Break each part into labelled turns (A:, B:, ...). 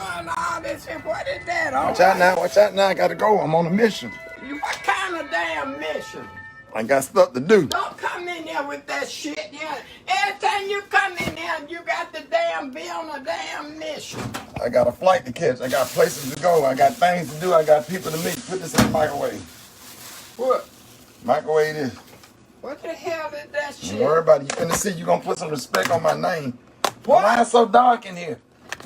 A: doing all this shit? What is that?
B: Watch out now, watch out now. I gotta go. I'm on a mission.
A: What kind of damn mission?
B: I got stuff to do.
A: Don't come in there with that shit. Yeah. Every time you come in there, you got the damn be on a damn mission.
B: I got a flight to catch. I got places to go. I got things to do. I got people to meet. Put this in the microwave.
A: What?
B: Microwave this.
A: What the hell is that shit?
B: Don't worry about it. You finna see. You gonna put some respect on my name.
A: What?
B: Why it's so dark in here?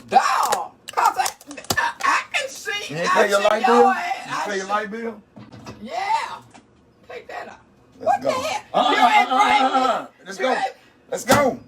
A: Dog. Cause I can see.
B: You ain't pay your light bill? You pay your light bill?
A: Yeah. Take that out.
B: Let's
A: What
B: go.
A: the hell? You ain't bring me.
B: Let's go. Let's go.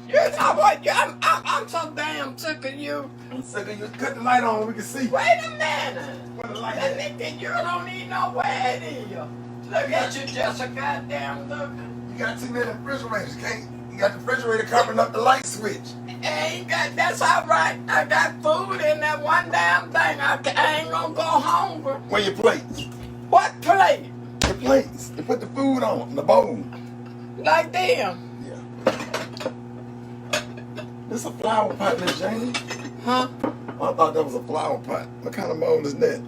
A: You know what? I'm so damn sick of you.
B: I'm sick of you. Cut the light on. We can see.
A: Wait a minute.
B: Where the light
A: That
B: at?
A: nigga, you don't need no way in you. Look at you, just a goddamn looking.
B: You got too many refrigerators. You got the refrigerator covering up the light switch.
A: Ain't got. That's all right. I got food in that one damn thing. I ain't gonna go hungry.
B: Where your plates?
A: What plate?
B: The plates. You put the food on the bowl.
A: Like them.
B: Yeah. This a flower pot, Miss Janie.
A: Huh?
B: I thought that was a flower pot. What kind of mold is that?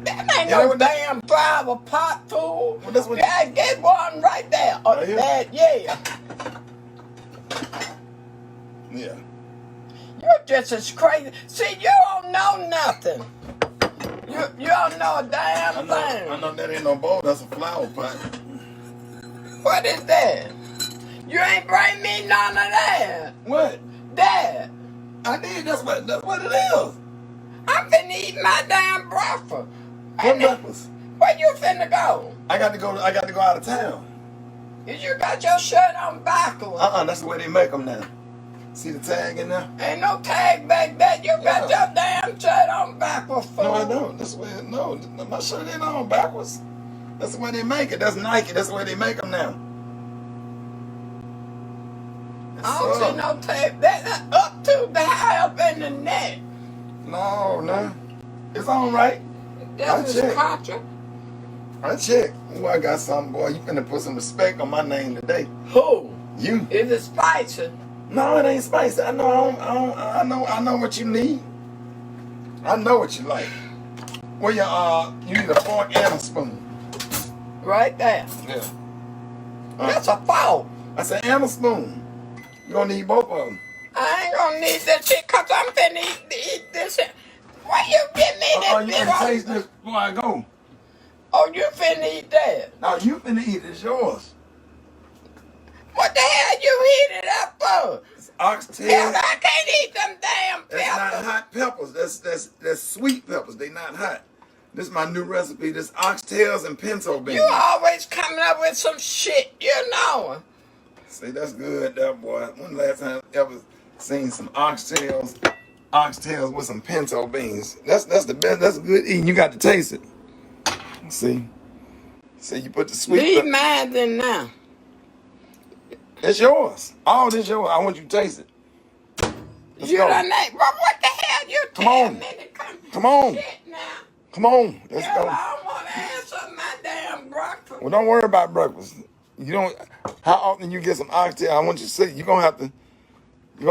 A: That ain't no damn flower pot, fool.
B: Well, that's what.
A: Yeah, get one right there.
B: Right here?
A: That, yeah.
B: Yeah.
A: You're just as crazy. See, you don't know nothing. You don't know a damn thing.
B: I know that ain't no bowl. That's a flower pot.
A: What is that? You ain't bring me none of that.
B: What?
A: That.
B: I did. That's what it is.
A: I'm finna eat my damn breakfast.
B: What breakfast?
A: Where you finna go?
B: I got to go out of town.
A: You got your shirt on backwards.
B: That's the way they make them now. See the tag in there?
A: Ain't no tag back there. You got your damn shirt on backwards, fool.
B: No, I don't. That's the way. No, my shirt ain't on backwards. That's the way they make it. That's Nike. That's the way they make them now.
A: I don't see no tape. That's up to the high up in the neck.
B: No. It's on right.
A: This is country.
B: I check. Oh, I got something, boy. You finna put some respect on my name today.
A: Who?
B: You.
A: Is it spicy?
B: No, it ain't spicy. I know what you need. I know what you like. Well, you need a fork and a spoon.
A: Right there.
B: Yeah.
A: That's a fork.
B: I said, and a spoon. You gonna need both of them.
A: I ain't gonna need that shit because I'm finna eat this shit. Why you give me that
B: you
A: big
B: gonna taste this before I go?
A: Oh, you finna eat that?
B: No, you finna eat it. It's yours.
A: What the hell you heat it up for?
B: It's oxtail.
A: Hell, I can't eat them damn peppers.
B: That's not hot peppers. That's sweet peppers. They not hot. This is my new recipe. This oxtails and pinto beans.
A: You always coming up with some shit, you know.
B: See, that's good, that boy. When the last time I ever seen some oxtails with some pinto beans? That's the best. That's good eating. You got to taste it. See, you put the sweet.
A: Leave mine in now.
B: It's yours. All this yours. I want you to taste it. Let's
A: You
B: go.
A: done that. What the hell you
B: Come
A: tell
B: on.
A: me to
B: Come on.
A: shit now?
B: Come on. Let's
A: Hell,
B: go.
A: I don't want to answer my damn breakfast.
B: Well, don't worry about breakfast. You don't. How often you get some oxtail? I want you to say you're gonna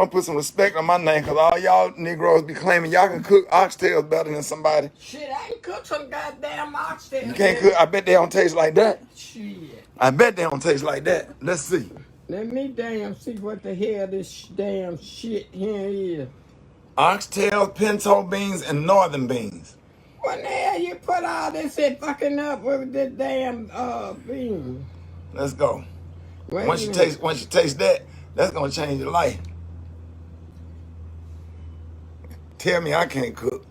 B: put some respect on my name, because all y'all Negroes be claiming y'all can cook oxtails better than somebody.
A: Shit, I can cook some goddamn oxtail.
B: You can't cook. I bet they don't taste like that.
A: Shit.
B: I bet they don't taste like that. Let's see.
A: Let me damn see what the hell this damn shit here is.
B: Oxtails, pinto beans, and northern beans.
A: What the hell you put all this shit fucking up with the damn bean?
B: Let's go.
A: Wait
B: Once
A: a
B: you
A: minute.
B: taste that, that's gonna change your life. Tell me I can't cook.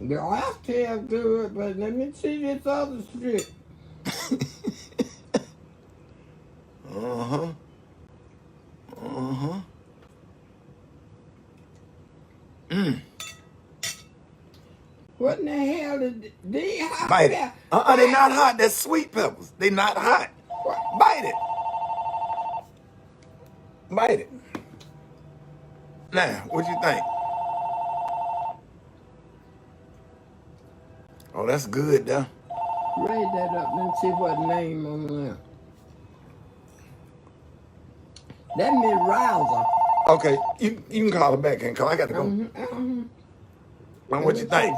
A: The oxtail good, but let me see this other shit. What in the hell is these hot
B: Bite it.
A: peppers?
B: They're not hot. They're sweet peppers. They're not hot. Bite it. Bite it. Now, what you think? Oh, that's good, though.
A: Raise that up and see what name on there. That Miss Rouser.
B: Okay, you can call her back, and call. I got to go. What you think?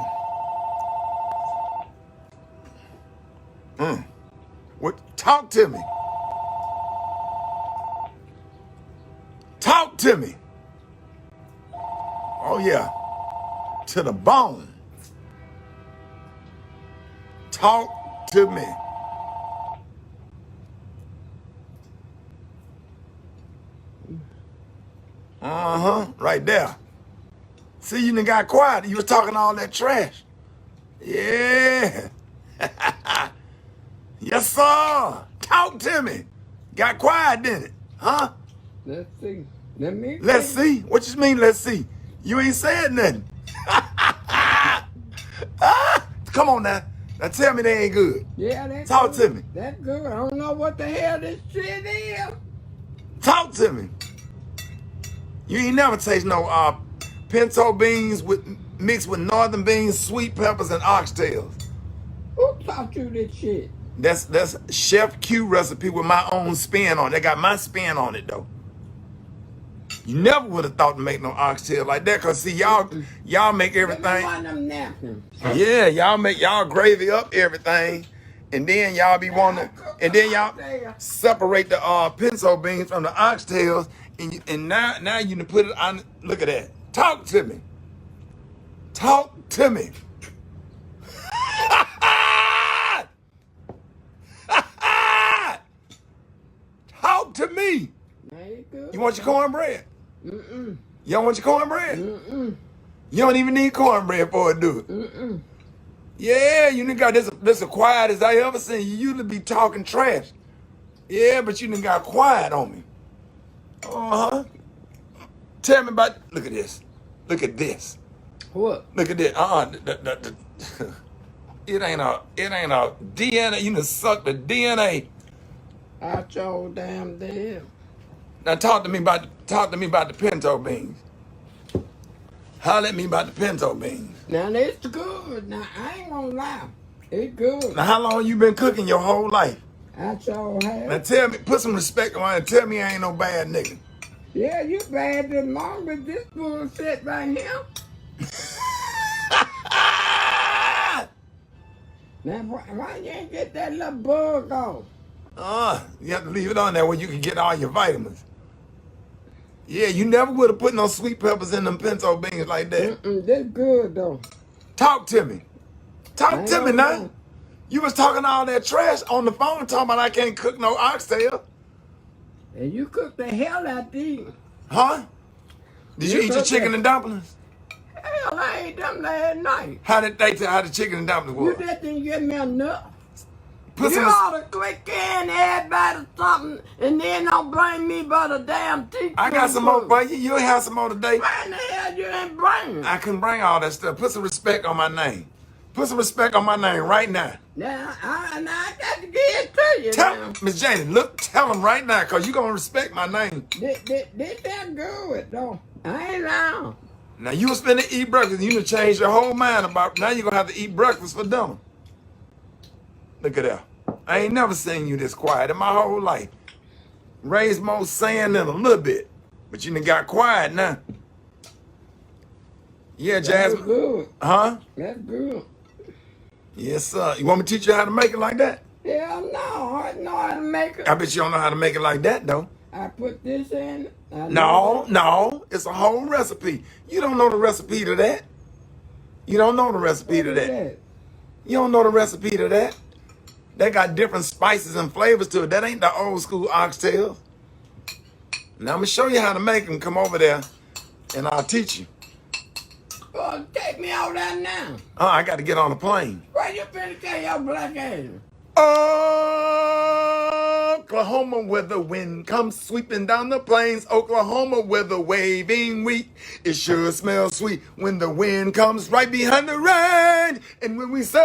B: What? Talk to me. Talk to me. Oh yeah, to the bone. Talk to me. Right there. See, you done got quiet. You was talking all that trash. Yeah. Yes, sir. Talk to me. Got quiet, didn't it? Huh?
A: Let's see.
B: Let's see. What you mean, let's see? You ain't said nothing. Come on now. Now tell me they ain't good.
A: Yeah, that's
B: Talk
A: good.
B: to me.
A: That's good. I don't know what the hell this shit is.
B: Talk to me. You ain't never taste no pinto beans mixed with northern beans, sweet peppers, and oxtails.
A: Who taught you this shit?
B: That's Chef Q recipe with my own spin on it. They got my spin on it though. You never would have thought to make no oxtail like that, cause see y'all make everything.
A: One of them napkins.
B: Yeah, y'all gravy up everything, and then y'all be wanting, and then y'all separate the pinto beans from the oxtails, and now you can put it on. Look at that. Talk to me. Talk to me. Talk to me. You want your cornbread? You don't want your cornbread? You don't even need cornbread for it, do it? Yeah, you done got this as quiet as I ever seen. You usually be talking trash. Yeah, but you done got quiet on me. Tell me about. Look at this. Look at this.
A: What?
B: Look at this. It ain't a DNA. You done suck the DNA.
A: Out your damn damn.
B: Now talk to me about the pinto beans. Holler at me about the pinto beans.
A: Now it's good. Now I ain't gonna lie. It's good.
B: Now how long you been cooking your whole life?
A: I sure have.
B: Now tell me, put some respect on it and tell me I ain't no bad nigga.
A: Yeah, you bad as long as this bullshit right here. Now why you ain't get that little bug off?
B: You have to leave it on there where you can get all your vitamins. Yeah, you never would have put no sweet peppers in them pinto beans like that.
A: That's good though.
B: Talk to me. Talk to me now. You was talking all that trash on the phone talking about I can't cook no oxtail.
A: And you cooked the hell out these.
B: Huh? Did you eat your chicken and dumplings?
A: Hell, I ate them last night.
B: How did they tell how the chicken and dumplings
A: You
B: was?
A: just didn't get me enough.
B: Put
A: You
B: some.
A: ought to click in everybody something and then don't bring me but a damn teacher.
B: I got some more for you. You'll have some more today.
A: Why the hell you ain't bringing?
B: I can bring all that stuff. Put some respect on my name. Put some respect on my name right now.
A: Now I got to give it to you.
B: Tell Miss Janie, look, tell them right now, cause you gonna respect my name.
A: This that good though. I ain't lying.
B: Now you was finna eat breakfast, you done changed your whole mind about now you're gonna have to eat breakfast for dinner. Look at that. I ain't never seen you this quiet in my whole life. Raised more sand than a little bit, but you done got quiet now. Yeah, Jasmine.
A: That's good.
B: Huh?
A: That's good.
B: Yes, sir. You want me to teach you how to make it like that?
A: Hell no, I know how to make it.
B: I bet you don't know how to make it like that, though.
A: I put this in.
B: No. It's a whole recipe. You don't know the recipe to that. You don't know the recipe to that. You don't know the recipe to that. They got different spices and flavors to it. That ain't the old school oxtails. Now I'm going to show you how to make them. Come over there and I'll teach you.
A: Oh, take me out there now.
B: I got to get on the plane.
A: Where you finna take your black ass?
B: Oklahoma, where the wind comes sweeping down the plains. Oklahoma, where the waving wheat, it sure smells sweet when the wind comes right behind the rain. And when we say,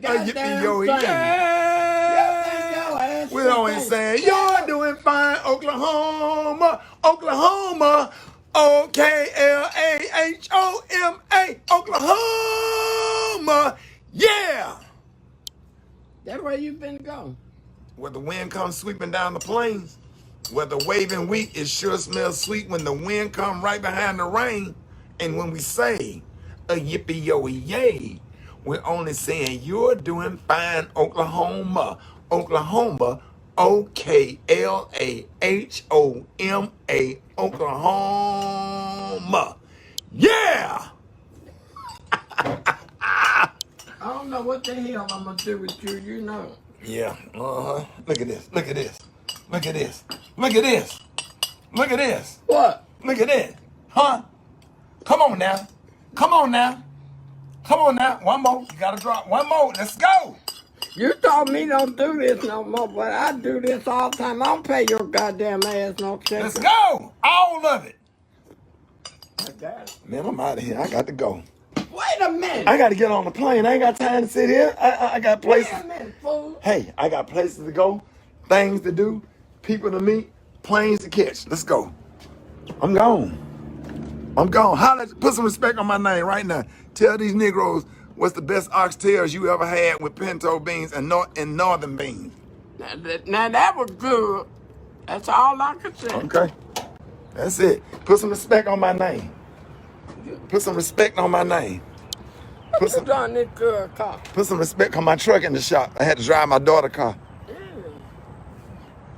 B: yippee-yo-yay, we're always saying, you're doing fine, Oklahoma, Oklahoma. O-K-L-A-H-O-M-A, Oklahoma, yeah!
A: That's where you finna go.
B: Where the wind comes sweeping down the plains. Where the waving wheat, it sure smells sweet when the wind come right behind the rain. And when we say a yippee-yo-yay, we're only saying you're doing fine, Oklahoma. Oklahoma, Oklahoma, Oklahoma. Yeah!
A: I don't know what the hell I'm gonna do with you, you know.
B: Yeah, Look at this, look at this, look at this, look at this, look at this.
A: What?
B: Look at this. Huh? Come on now. Come on now. Come on now. One more. You gotta drop. One more. Let's go.
A: You told me don't do this no more, but I do this all the time. I don't pay your goddamn ass no check.
B: Let's go. All of it.
A: I got it.
B: Man, I'm out of here. I got to go.
A: Wait a minute.
B: I got to get on the plane. I ain't got time to sit here. I got places.
A: Wait a minute, fool.
B: Hey, I got places to go, things to do, people to meet, planes to catch. Let's go. I'm gone. I'm gone. Holla, put some respect on my name right now. Tell these Negroes what's the best oxtails you ever had with pinto beans and northern beans.
A: Now that was good. That's all I could say.
B: Okay. That's it. Put some respect on my name. Put some respect on my name. Put some,
A: on this good car.
B: put some respect on my truck in the shop. I had to drive my daughter's car.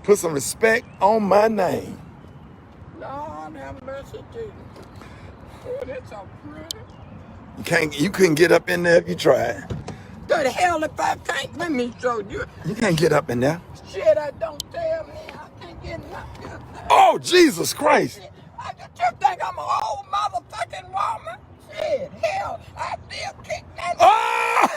B: Put some respect on my name.
A: Lord have mercy, Jesus. Oh, that's so pretty.
B: You couldn't get up in there if you tried.
A: The hell if I can't, let me show you.
B: You can't get up in there.
A: Shit, I don't tell me. I can't get nothing.
B: Oh, Jesus Christ.
A: You think I'm an old motherfucking woman? Shit, hell, I still kick that.
B: Oh!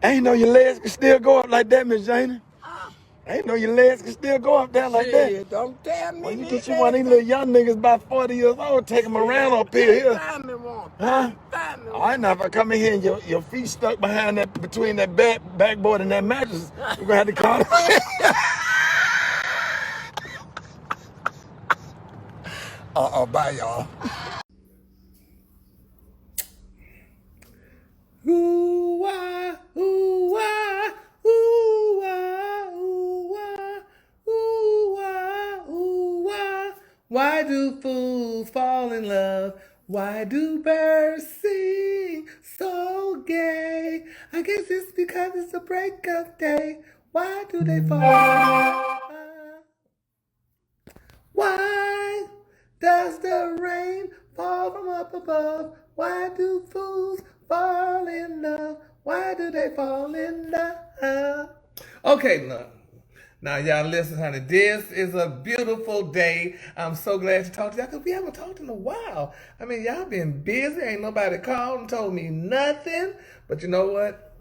B: I ain't know your legs can still go up like that, Miss Janie. I ain't know your legs can still go up there like that.
A: Shit, don't tell me.
B: When you get you one of these little young niggas about 40 years old, take them around up here.
A: Find me one.
B: Huh?
A: Find me one.
B: I know if I come in here and your feet stuck behind that, between that backboard and that mattress, we're gonna have to call it. Bye, y'all. Ooh, ah, ooh, ah, ooh, ah, ooh, ah, ooh, ah, ooh, ah. Why do fools fall in love? Why do birds sing so gay? I guess it's because it's a breakup day. Why do they fall in love? Why does the rain fall from up above? Why do fools fall in love? Why do they fall in love? Okay, look. Now, y'all listen, honey. This is a beautiful day. I'm so glad to talk to y'all because we haven't talked in a while. I mean, y'all been busy. Ain't nobody called and told me nothing. But you know what?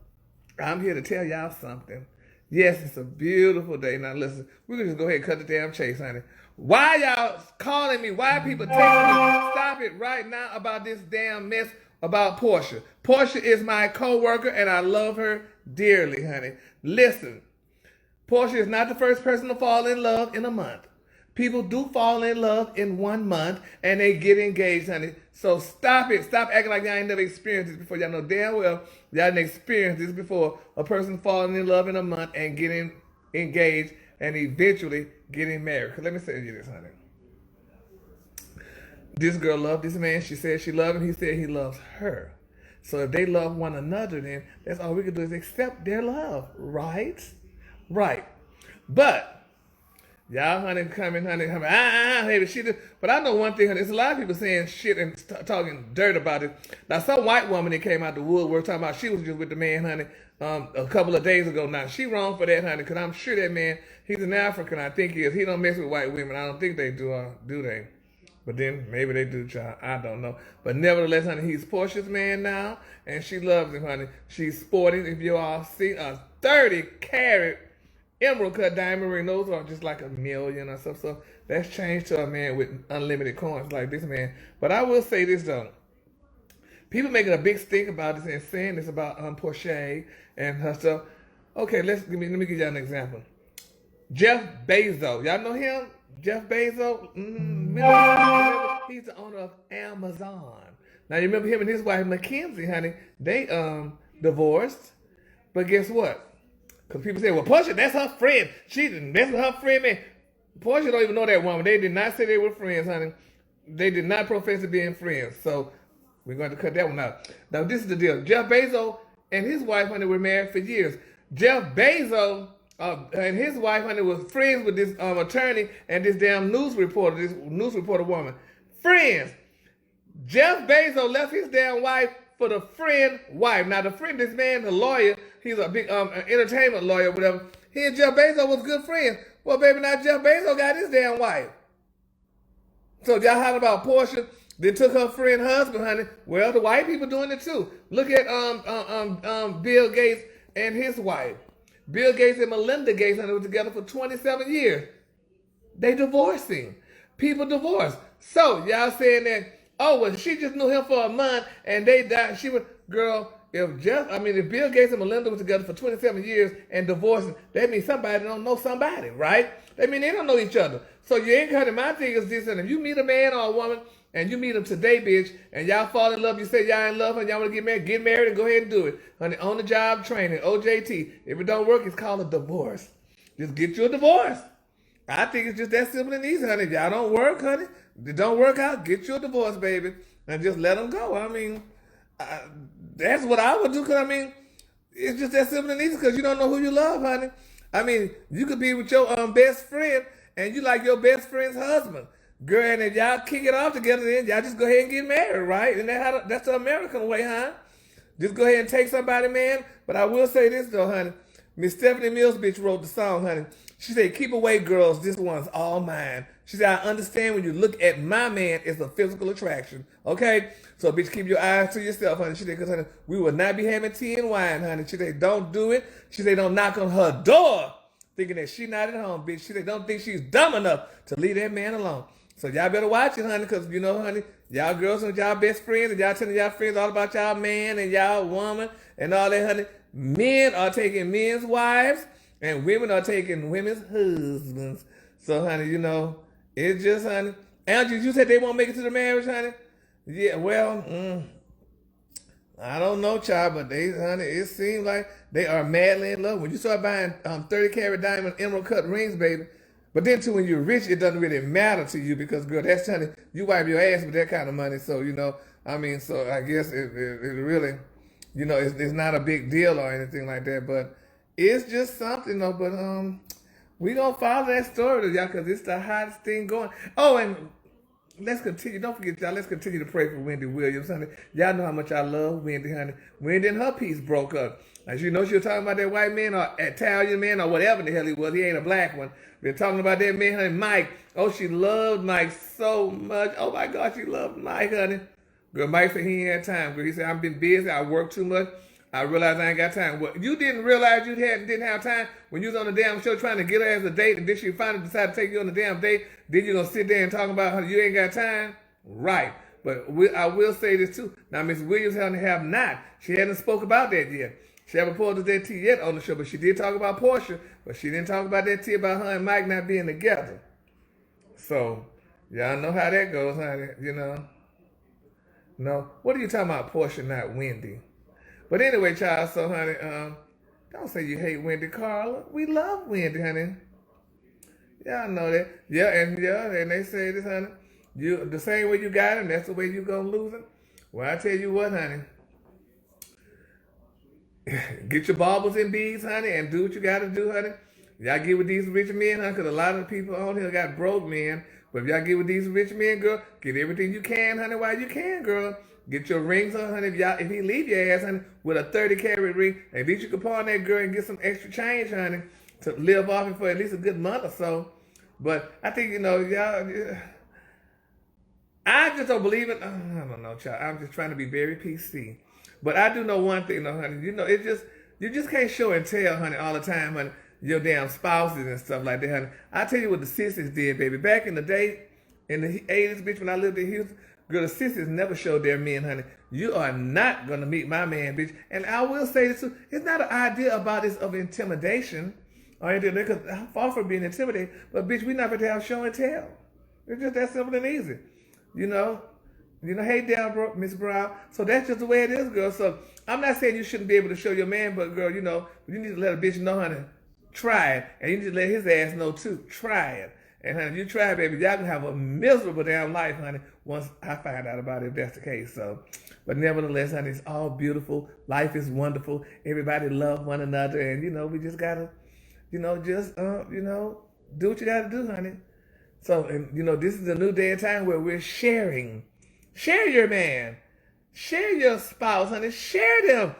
B: I'm here to tell y'all something. Yes, it's a beautiful day. Now, listen, we're going to just go ahead and cut the damn chase, honey. Why y'all calling me? Why people texting me? Stop it right now about this damn mess about Portia. Portia is my co-worker, and I love her dearly, honey. Listen. Portia is not the first person to fall in love in a month. People do fall in love in 1 month and they get engaged, honey. So stop it. Stop acting like y'all ain't never experienced this before. Y'all know damn well y'all didn't experience this before. A person falling in love in a month and getting engaged and eventually getting married. Let me say you this, honey. This girl loved this man. She said she loved him. He said he loves her. So if they love one another, then that's all we can do is accept their love, right? Right. But y'all, honey, coming, baby, she did. But I know one thing, honey, there's a lot of people saying shit and talking dirt about it. Now, some white woman that came out the woodwork talking about she was just with the man, honey, a couple of days ago. Now, she wrong for that, honey, because I'm sure that man, he's an African, I think he is. He don't mess with white women. I don't think they do they? But then maybe they do, child. I don't know. But nevertheless, honey, he's Portia's man now, and she loves him, honey. She's sporting, if you all see, a 30-carat emerald cut diamond ring. Those are just like $1 million or stuff. So that's changed to a man with unlimited coins like this man. But I will say this though. People making a big stink about this and saying this about Portia and her stuff. Okay, let me give y'all an example. Jeff Bezos. Y'all know him? Jeff Bezos? Remember, he's the owner of Amazon.
C: Now you remember him and his wife Mackenzie, honey. They divorced, but guess what? Because people say, well, Portia, that's her friend. She that's her friend, man. Portia don't even know that woman. They did not say they were friends, honey. They did not profess to being friends. So we're going to cut that one out. Now this is the deal. Jeff Bezos and his wife, honey, were married for years. Jeff Bezos and his wife, honey, was friends with this attorney and this damn news reporter woman. Friends. Jeff Bezos left his damn wife for the friend wife. Now the friend, this man, the lawyer, he's a big entertainment lawyer, whatever. He and Jeff Bezos was good friends. Well, baby, now Jeff Bezos got his damn wife. So y'all heard about Portia? They took her friend husband, honey. Well, the white people doing it too. Look at Bill Gates and his wife. Bill Gates and Melinda Gates, honey, were together for 27 years. They divorcing. People divorce. So y'all saying that, oh, well, she just knew him for a month and they died. She was, girl, if Bill Gates and Melinda were together for 27 years and divorcing, that means somebody don't know somebody, right? That means they don't know each other. So you ain't cutting. My thing is this, and if you meet a man or a woman and you meet them today, bitch, and y'all fall in love, you say y'all in love and y'all want to get married and go ahead and do it. Honey, on the job training, OJT. If it don't work, it's called a divorce. Just get you a divorce. I think it's just that simple and easy, honey. If y'all don't work, honey, if it don't work out, get you a divorce, baby, and just let them go. I mean, that's what I would do, because, I mean, it's just that simple and easy, because you don't know who you love, honey. I mean, you could be with your best friend, and you like your best friend's husband. Girl, and if y'all kick it off together, then y'all just go ahead and get married, right? And that's the American way, huh? Just go ahead and take somebody, man. But I will say this, though, honey. Miss Stephanie Mills, bitch, wrote the song, honey. She said, keep away, girls. This one's all mine. She said, I understand when you look at my man, it's a physical attraction. Okay? So, bitch, keep your eyes to yourself, honey. She said, because, honey, we will not be having tea and wine, honey. She said, don't do it. She said, don't knock on her door thinking that she not at home, bitch. She said, don't think she's dumb enough to leave that man alone. So y'all better watch it, honey, because, you know, honey, y'all girls and y'all best friends, and y'all telling y'all friends all about y'all man and y'all woman and all that, honey. Men are taking men's wives, and women are taking women's husbands. So, honey, you know, it's just, honey. Andrew, you said they won't make it to the marriage, honey? Yeah, well, I don't know, child, but they, honey, it seems like they are madly in love. When you start buying 30-carat diamond emerald cut rings, baby, but then too, when you're rich, it doesn't really matter to you because, girl, that's, honey, you wipe your ass with that kind of money. So, you know, I mean, so I guess it really, you know, it's not a big deal or anything like that, but it's just something, though. But we gonna follow that story, y'all, because it's the hottest thing going. Oh, and let's continue. Don't forget, y'all, let's continue to pray for Wendy Williams, honey. Y'all know how much I love Wendy, honey. Wendy and her piece broke up. As you know, she was talking about that white man or Italian man or whatever the hell he was. He ain't a black one. Been talking about that man, honey, Mike. Oh, she loved Mike so much. Oh, my God, she loved Mike, honey. Girl, Mike said he ain't had time. Girl, he said, I've been busy. I work too much. I realized I ain't got time. Well, you didn't realize you didn't have time when you was on the damn show trying to get her as a date, and then she finally decided to take you on the damn date. Then you gonna sit there and talk about how you ain't got time? Right. But I will say this too. Now, Miss Williams have not. She hasn't spoke about that yet. She haven't poured that tea yet on the show, but she did talk about Portia, but she didn't talk about that tea about her and Mike not being together. So, y'all know how that goes, honey, you know. No. What are you talking about, Portia, not Wendy? But anyway, child, so, honey, don't say you hate Wendy, Carla. We love Wendy, honey. Y'all know that. Yeah, and they say this, honey. You the same way you got him, that's the way you gonna lose him. Well, I tell you what, honey. Get your baubles and beads, honey, and do what you got to do, honey. Y'all get with these rich men, honey, because a lot of the people on here got broke men. But if y'all get with these rich men, girl, get everything you can, honey, while you can, girl. Get your rings on, honey. If he leave your ass, honey, with a 30-carat ring, at least you can pawn that girl and get some extra change, honey, to live off it for at least a good month or so. But I think, you know, y'all, I just don't believe it. I don't know, child. I'm just trying to be very PC. But I do know one thing, though, honey. You know, you just can't show and tell, honey, all the time, honey, your damn spouses and stuff like that, honey. I tell you what the sisters did, baby. Back in the day, in the 80s, bitch, when I lived in Houston, girl, the sisters never showed their men, honey. You are not going to meet my man, bitch. And I will say this, too. It's not an idea about this of intimidation or anything, because I'm far from being intimidated. But, bitch, we're not going to have show and tell. It's just that simple and easy. You know? Hey, Deborah, Miss Brown. So that's just the way it is, girl. So I'm not saying you shouldn't be able to show your man, but girl, you need to let a bitch know, honey, try it. And you need to let his ass know too, try it. And honey, if you try it, baby, y'all gonna have a miserable damn life, honey, once I find out about it, if that's the case. So, but nevertheless, honey, it's all beautiful. Life is wonderful. Everybody love one another. And, we just gotta, do what you gotta do, honey. So, and this is a new day and time where we're sharing. Share your man. Share your spouse, honey. Share them.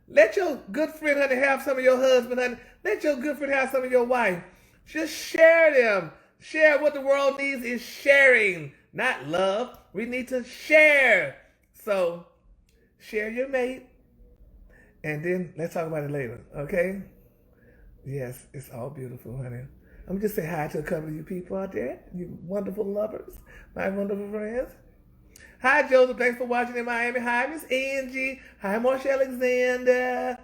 C: Let your good friend, honey, have some of your husband, honey. Let your good friend have some of your wife. Just share them. Share. What the world needs is sharing, not love. We need to share. So, share your mate. And then let's talk about it later, okay? Yes, it's all beautiful, honey. I'm going to just say hi to a couple of you people out there, you wonderful lovers, my wonderful friends. Hi, Joseph. Thanks for watching in Miami. Hi, Miss Angie. Hi, Marsha Alexander.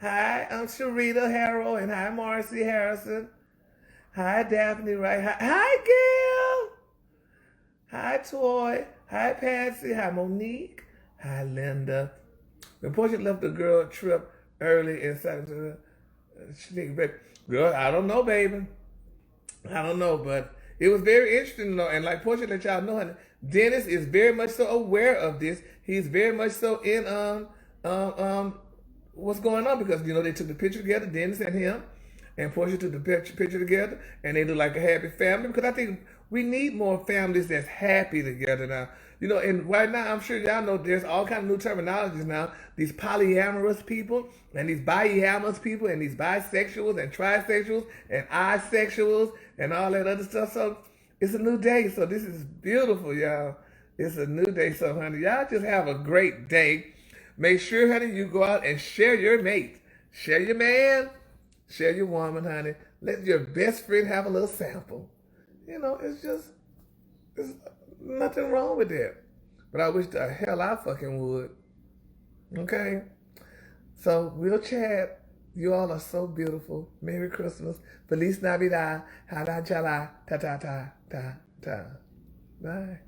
C: Hi, Sharita Harrell. And hi, Marcy Harrison. Hi, Daphne Wright. Hi, Gail. Hi, Toy. Hi, Patsy. Hi, Monique. Hi, Linda. When Portia left the girl trip early and said to her, baby, girl, I don't know, baby. I don't know, but it was very interesting, though. And like Portia let y'all know, honey, Dennis is very much so aware of this. He's very much so in what's going on because they took the picture together, Dennis and him, and Portia took the picture together, and they look like a happy family. Because I think we need more families that's happy together now. And right now I'm sure y'all know there's all kind of new terminologies now. These polyamorous people and these biamorous people and these bisexuals and trisexuals and asexuals and all that other stuff. So it's a new day. So this is beautiful, y'all. It's a new day. So, honey, y'all just have a great day. Make sure, honey, you go out and share your mate. Share your man. Share your woman, honey. Let your best friend have a little sample. It's nothing wrong with that. But I wish the hell I fucking would. Okay? So, we'll chat. You all are so beautiful. Merry Christmas. Feliz Navidad. Hala chala. Ta ta ta ta ta. Bye.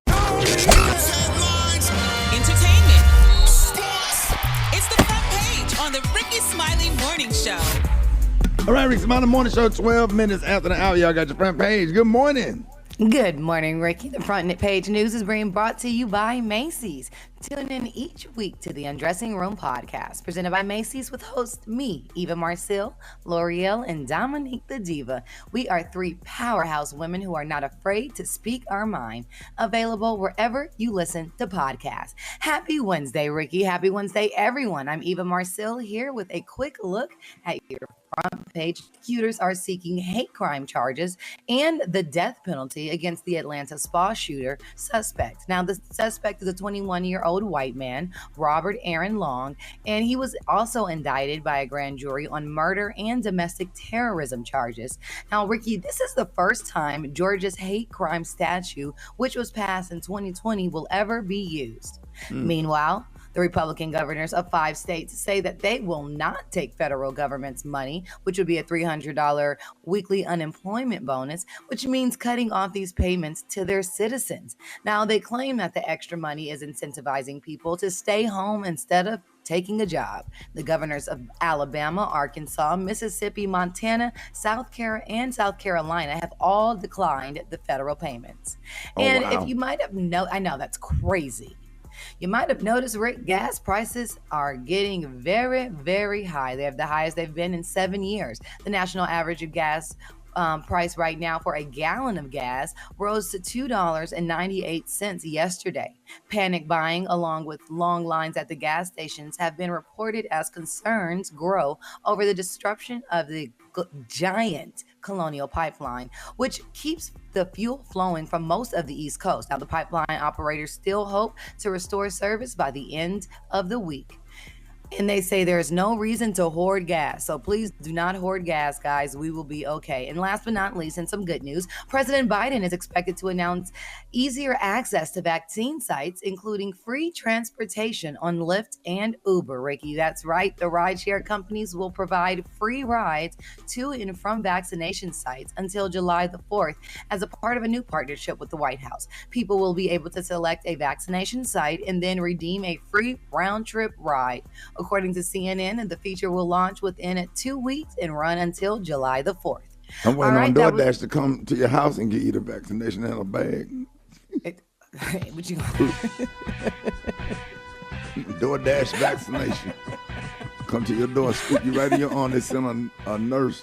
D: Headlines, entertainment, sports. It's the front page on the Rickey Smiley Morning Show.
B: All right, Rickey Smiley Morning Show, 12 minutes after the hour. Y'all got your front page. Good morning.
E: Good morning, Ricky. The front page news is being brought to you by Macy's. Tune in each week to the Undressing Room podcast, presented by Macy's with hosts me, Eva Marcille, L'Oreal, and Dominique the Diva. We are three powerhouse women who are not afraid to speak our mind. Available wherever you listen to podcasts. Happy Wednesday, Ricky. Happy Wednesday, everyone. I'm Eva Marcille here with a quick look at your front page. Prosecutors are seeking hate crime charges and the death penalty against the Atlanta spa shooter suspect. Now, the suspect is a 21-year-old white man, Robert Aaron Long, and he was also indicted by a grand jury on murder and domestic terrorism charges. Now, Ricky, this is the first time Georgia's hate crime statute, which was passed in 2020, will ever be used. Meanwhile, the Republican governors of 5 states say that they will not take federal government's money, which would be a $300 weekly unemployment bonus, which means cutting off these payments to their citizens. Now, they claim that the extra money is incentivizing people to stay home instead of taking a job. The governors of Alabama, Arkansas, Mississippi, Montana, South Carolina have all declined the federal payments. If you might have I know that's crazy. You might have noticed, Rick, gas prices are getting very, very high. They have the highest they've been in 7 years. The national average of gas price right now for a gallon of gas rose to $2.98 yesterday. Panic buying, along with long lines at the gas stations, have been reported as concerns grow over the disruption of the giant Colonial Pipeline, which keeps the fuel flowing from most of the East Coast. Now, the pipeline operators still hope to restore service by the end of the week. And they say there's no reason to hoard gas. So please do not hoard gas, guys. We will be okay. And last but not least, and some good news, President Biden is expected to announce easier access to vaccine sites, including free transportation on Lyft and Uber. Ricky, that's right. The rideshare companies will provide free rides to and from vaccination sites until July the 4th as a part of a new partnership with the White House. People will be able to select a vaccination site and then redeem a free round-trip ride. According to CNN, the feature will launch within 2 weeks and run until July the 4th.
B: I'm waiting on DoorDash to come to your house and get you the vaccination in a bag.
E: What you
B: DoorDash vaccination. Come to your door, scoop you right in your arm. They send a nurse.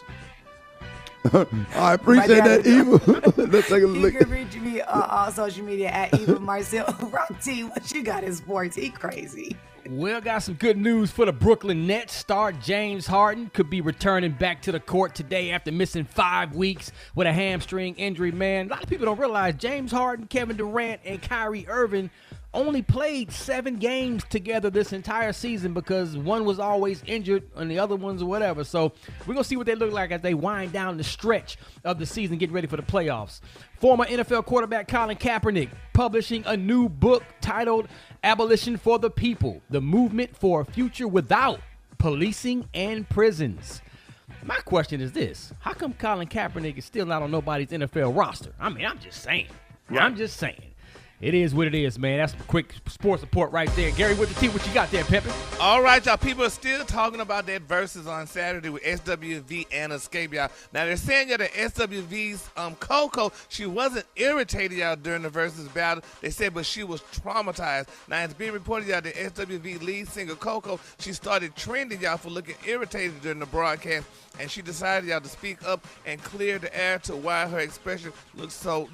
B: I appreciate that, Eva. Let's take a look.
E: You can reach me on social media at Eva Marcel. Rock T, what you got in sports? He crazy.
F: Well, got some good news for the Brooklyn Nets. Star James Harden could be returning back to the court today after missing 5 weeks with a hamstring injury, man. A lot of people don't realize James Harden, Kevin Durant, and Kyrie Irving only played 7 games together this entire season because one was always injured and the other ones or whatever. So we're going to see what they look like as they wind down the stretch of the season, getting ready for the playoffs. Former NFL quarterback Colin Kaepernick publishing a new book titled Abolition for the People, the Movement for a Future Without Policing and Prisons. My question is this: how come Colin Kaepernick is still not on nobody's NFL roster? I mean, I'm just saying. It is what it is, man. That's a quick sports report right there. Gary, with the T, what you got there, Peppin?
G: All right, y'all. People are still talking about that versus on Saturday with SWV and Escape, y'all. Now, they're saying that the SWV's Coco, she wasn't irritated, y'all, during the versus battle. They said, but she was traumatized. Now, it's being reported, y'all, that SWV lead singer Coco, she started trending, y'all, for looking irritated during the broadcast. And she decided, y'all, to speak up and clear the air to why her expression looked so,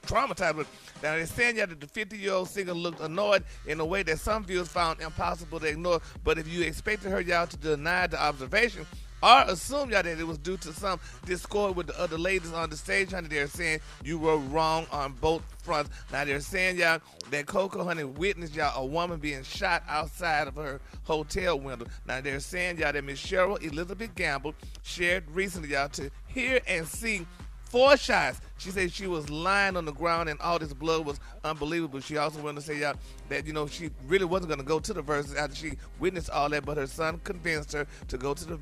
G: traumatized. But now, they're saying that the 50-year-old singer looked annoyed in a way that some viewers found impossible to ignore. But if you expected her, y'all, to deny the observation or assume, y'all, that it was due to some discord with the other ladies on the stage, honey, they're saying you were wrong on both fronts. Now, they're saying, y'all, that Coco, honey, witnessed, y'all, a woman being shot outside of her hotel window. Now, they're saying, y'all, that Miss Cheryl Elizabeth Gamble shared recently, y'all, to hear and see 4 shots. She said she was lying on the ground and all this blood was unbelievable. She also wanted to say, y'all, that, she really wasn't going to go to the verses after she witnessed all that, but her son convinced her to go to the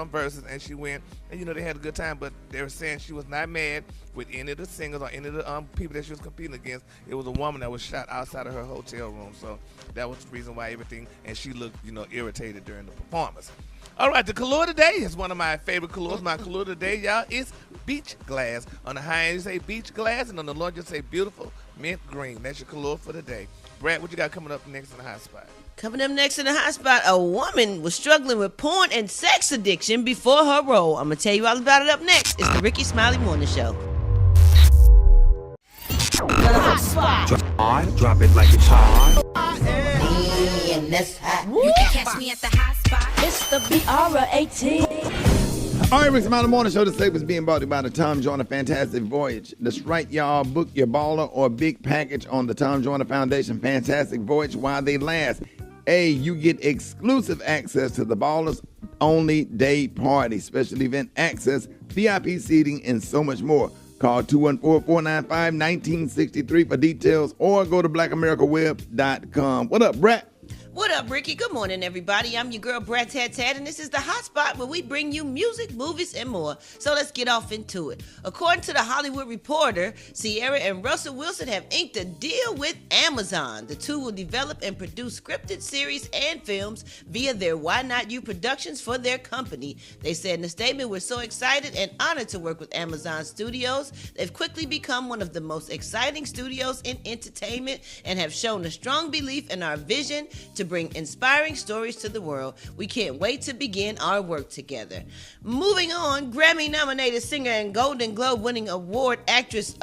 G: verses, and she went, and, they had a good time. But they were saying she was not mad with any of the singers or any of the people that she was competing against. It was a woman that was shot outside of her hotel room. So that was the reason why everything, and she looked, irritated during the performance. All right, the color today is one of my favorite colors. My color today, y'all, is beach glass. On the high end, you say beach glass, and on the low end, you say beautiful mint green. That's your color for the day. Brad, what you got coming up next in the hot spot?
H: Coming up next in the hot spot, a woman was struggling with porn and sex addiction before her role. I'm going to tell you all about it up next. It's the Rickey Smiley Morning Show.
I: The hot spot. Drop it like it's hot.
D: You can catch me at the hot spot.
I: It's the BR18.
B: All right, Rickey Smiley Morning Show. This segment is being brought to you by the Tom Joyner Fantastic Voyage. That's right, y'all. Book your baller or big package on the Tom Joyner Foundation Fantastic Voyage while they last. You get exclusive access to the Ballers Only Day Party, special event access, VIP seating, and so much more. Call 214-495-1963 for details or go to blackamericaweb.com. What up, Brett?
H: What up, Ricky? Good morning, everybody. I'm your girl, Brad Tat, and this is the Hot Spot where we bring you music, movies, and more. So let's get off into it. According to the Hollywood Reporter, Ciara and Russell Wilson have inked a deal with Amazon. The two will develop and produce scripted series and films via their Why Not You Productions for their company. They said in a statement, "We're so excited and honored to work with Amazon Studios. They've quickly become one of the most exciting studios in entertainment and have shown a strong belief in our vision to bring inspiring stories to the world. We can't wait to begin our work together." Moving on, Grammy-nominated singer and Golden Globe-winning award actress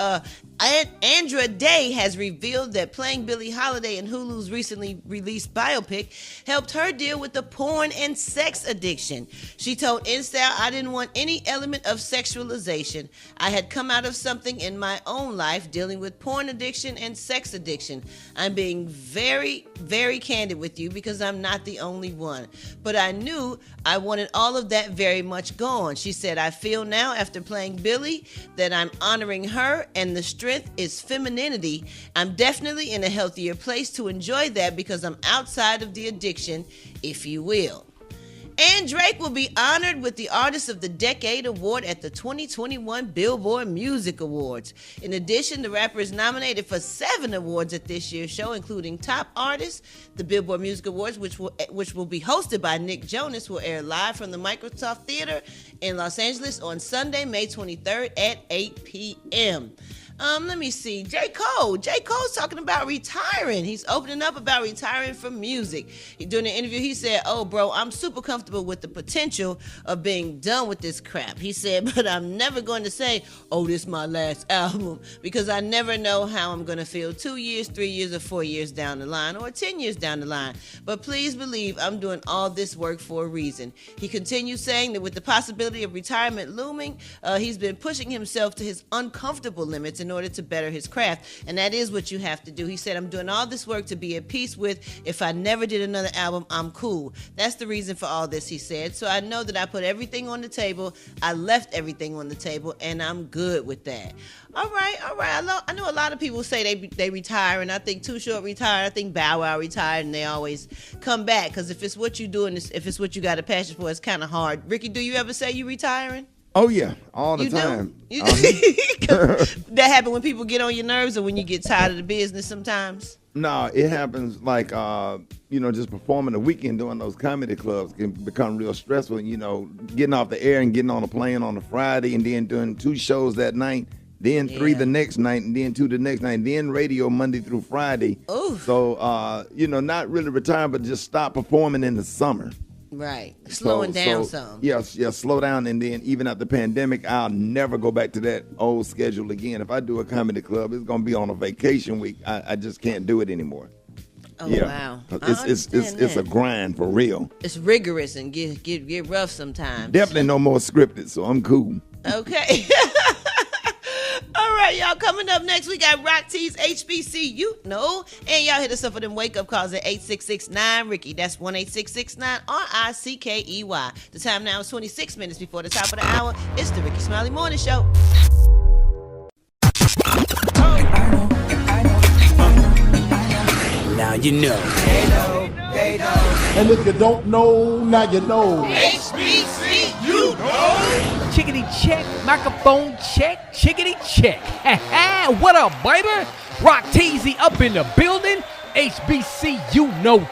H: Andra Day has revealed that playing Billie Holiday in Hulu's recently released biopic helped her deal with the porn and sex addiction. She told InStyle, "I didn't want any element of sexualization. I had come out of something in my own life dealing with porn addiction and sex addiction. I'm being very, very candid with you because I'm not the only one. But I knew I wanted all of that very much gone." She said, "I feel now after playing Billie that I'm honoring her and the strength is femininity. I'm definitely in a healthier place to enjoy that because I'm outside of the addiction, if you will." And Drake will be honored with the Artist of the Decade Award at the 2021 Billboard Music Awards. In addition, the rapper is nominated for 7 awards at this year's show, including Top Artist. The Billboard Music Awards, which will be hosted by Nick Jonas, will air live from the Microsoft Theater in Los Angeles on Sunday, May 23rd at 8 p.m. Let me see. J. Cole's talking about retiring. He's opening up about retiring from music. During the interview, he said, "Oh, bro, I'm super comfortable with the potential of being done with this crap." He said, "But I'm never going to say, oh, this is my last album, because I never know how I'm going to feel 2 years, 3 years, or 4 years down the line, or 10 years down the line. But please believe I'm doing all this work for a reason." He continues saying that with the possibility of retirement looming, he's been pushing himself to his uncomfortable limits in order to better his craft, and that is what you have to do. He said, "I'm doing all this work to be at peace with. If I never did another album, I'm cool. That's the reason for all this," he said. "So I know that I put everything on the table. I left everything on the table, and I'm good with that." All right. I know a lot of people say they retire, and I think Too Short retired. I think Bow Wow retired, and they always come back, because if it's what you do and if it's what you got a passion for, it's kind of hard. Ricky, do you ever say you retiring?
B: Oh yeah, all the
H: You
B: time.
H: do? That happen when people get on your nerves, or when you get tired of the business sometimes?
B: No, it happens like just performing a weekend doing those comedy clubs can become real stressful. Getting off the air and getting on a plane on a Friday, and then doing 2 shows that night, then 3 the next night, and then 2 the next night, then radio Monday through Friday.
H: Ooh.
B: So not really retiring, but just stop performing in the summer.
H: Right. Slowing down some.
B: Yeah, slow down, and then even after the pandemic, I'll never go back to that old schedule again. If I do a comedy club, it's gonna be on a vacation week. I just can't do it anymore.
H: Oh wow.
B: It's a grind for real.
H: It's rigorous and get rough sometimes.
B: Definitely no more scripted, so I'm cool.
H: Okay. All right, y'all. Coming up next, we got Rock T's HBC, and y'all hit us up for them wake up calls at 866-9-RICKY. That's 1-866-9-RICKEY. The time now is 26 minutes before the top of the hour. It's the Rickey Smiley Morning Show.
I: Now you know.
J: And if you don't know, now you know.
H: HBC, you know.
F: Chickity check, microphone check, chickity check. What up, baby? Rock Teasy up in the building. HBC,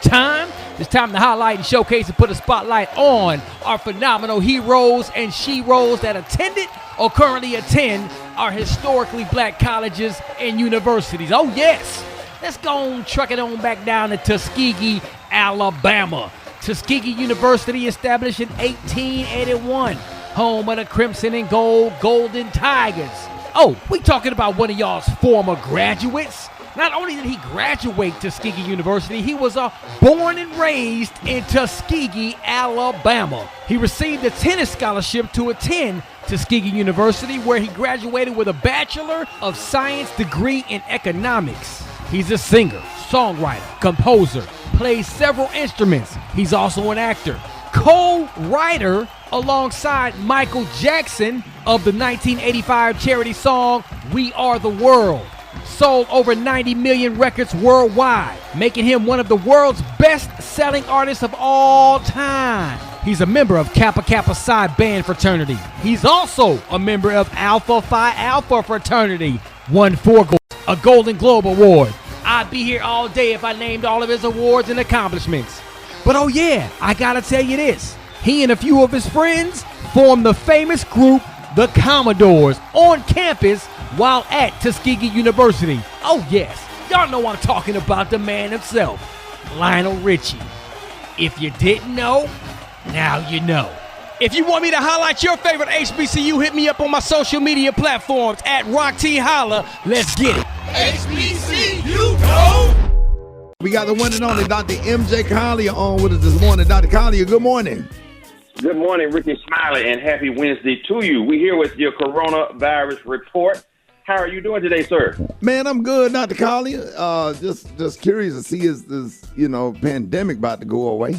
F: time. It's time to highlight and showcase and put a spotlight on our phenomenal heroes and she-ros that attended or currently attend our historically black colleges and universities. Oh, yes. Let's go and truck it on back down to Tuskegee, Alabama. Tuskegee University, established in 1881. Home of the Crimson and Gold Golden Tigers. Oh, we talking about one of y'all's former graduates. Not only did he graduate Tuskegee University, he was born and raised in Tuskegee, Alabama. He received a tennis scholarship to attend Tuskegee University, where he graduated with a Bachelor of Science degree in economics. He's a singer, songwriter, composer, plays several instruments. He's also an actor, co-writer alongside Michael Jackson of the 1985 charity song, We Are the World. Sold over 90 million records worldwide, making him one of the world's best-selling artists of all time. He's a member of Kappa Kappa Psi Band fraternity. He's also a member of Alpha Phi Alpha fraternity. Won 4 goals, a Golden Globe Award. I'd be here all day if I named all of his awards and accomplishments. But oh yeah, I gotta tell you this. He and a few of his friends formed the famous group, the Commodores, on campus while at Tuskegee University. Oh yes, y'all know I'm talking about the man himself, Lionel Richie. If you didn't know, now you know. If you want me to highlight your favorite HBCU, hit me up on my social media platforms at RockTHolla. Let's get it.
G: HBCU, go!
B: We got the one and only Dr. MJ Collier on with us this morning. Dr. Collier, good morning.
K: Good morning, Rickey Smiley, and happy Wednesday to you. We're here with your coronavirus report. How are you doing today, sir?
B: Man, I'm good, Dr. Collier. Just curious to see is this, pandemic about to go away?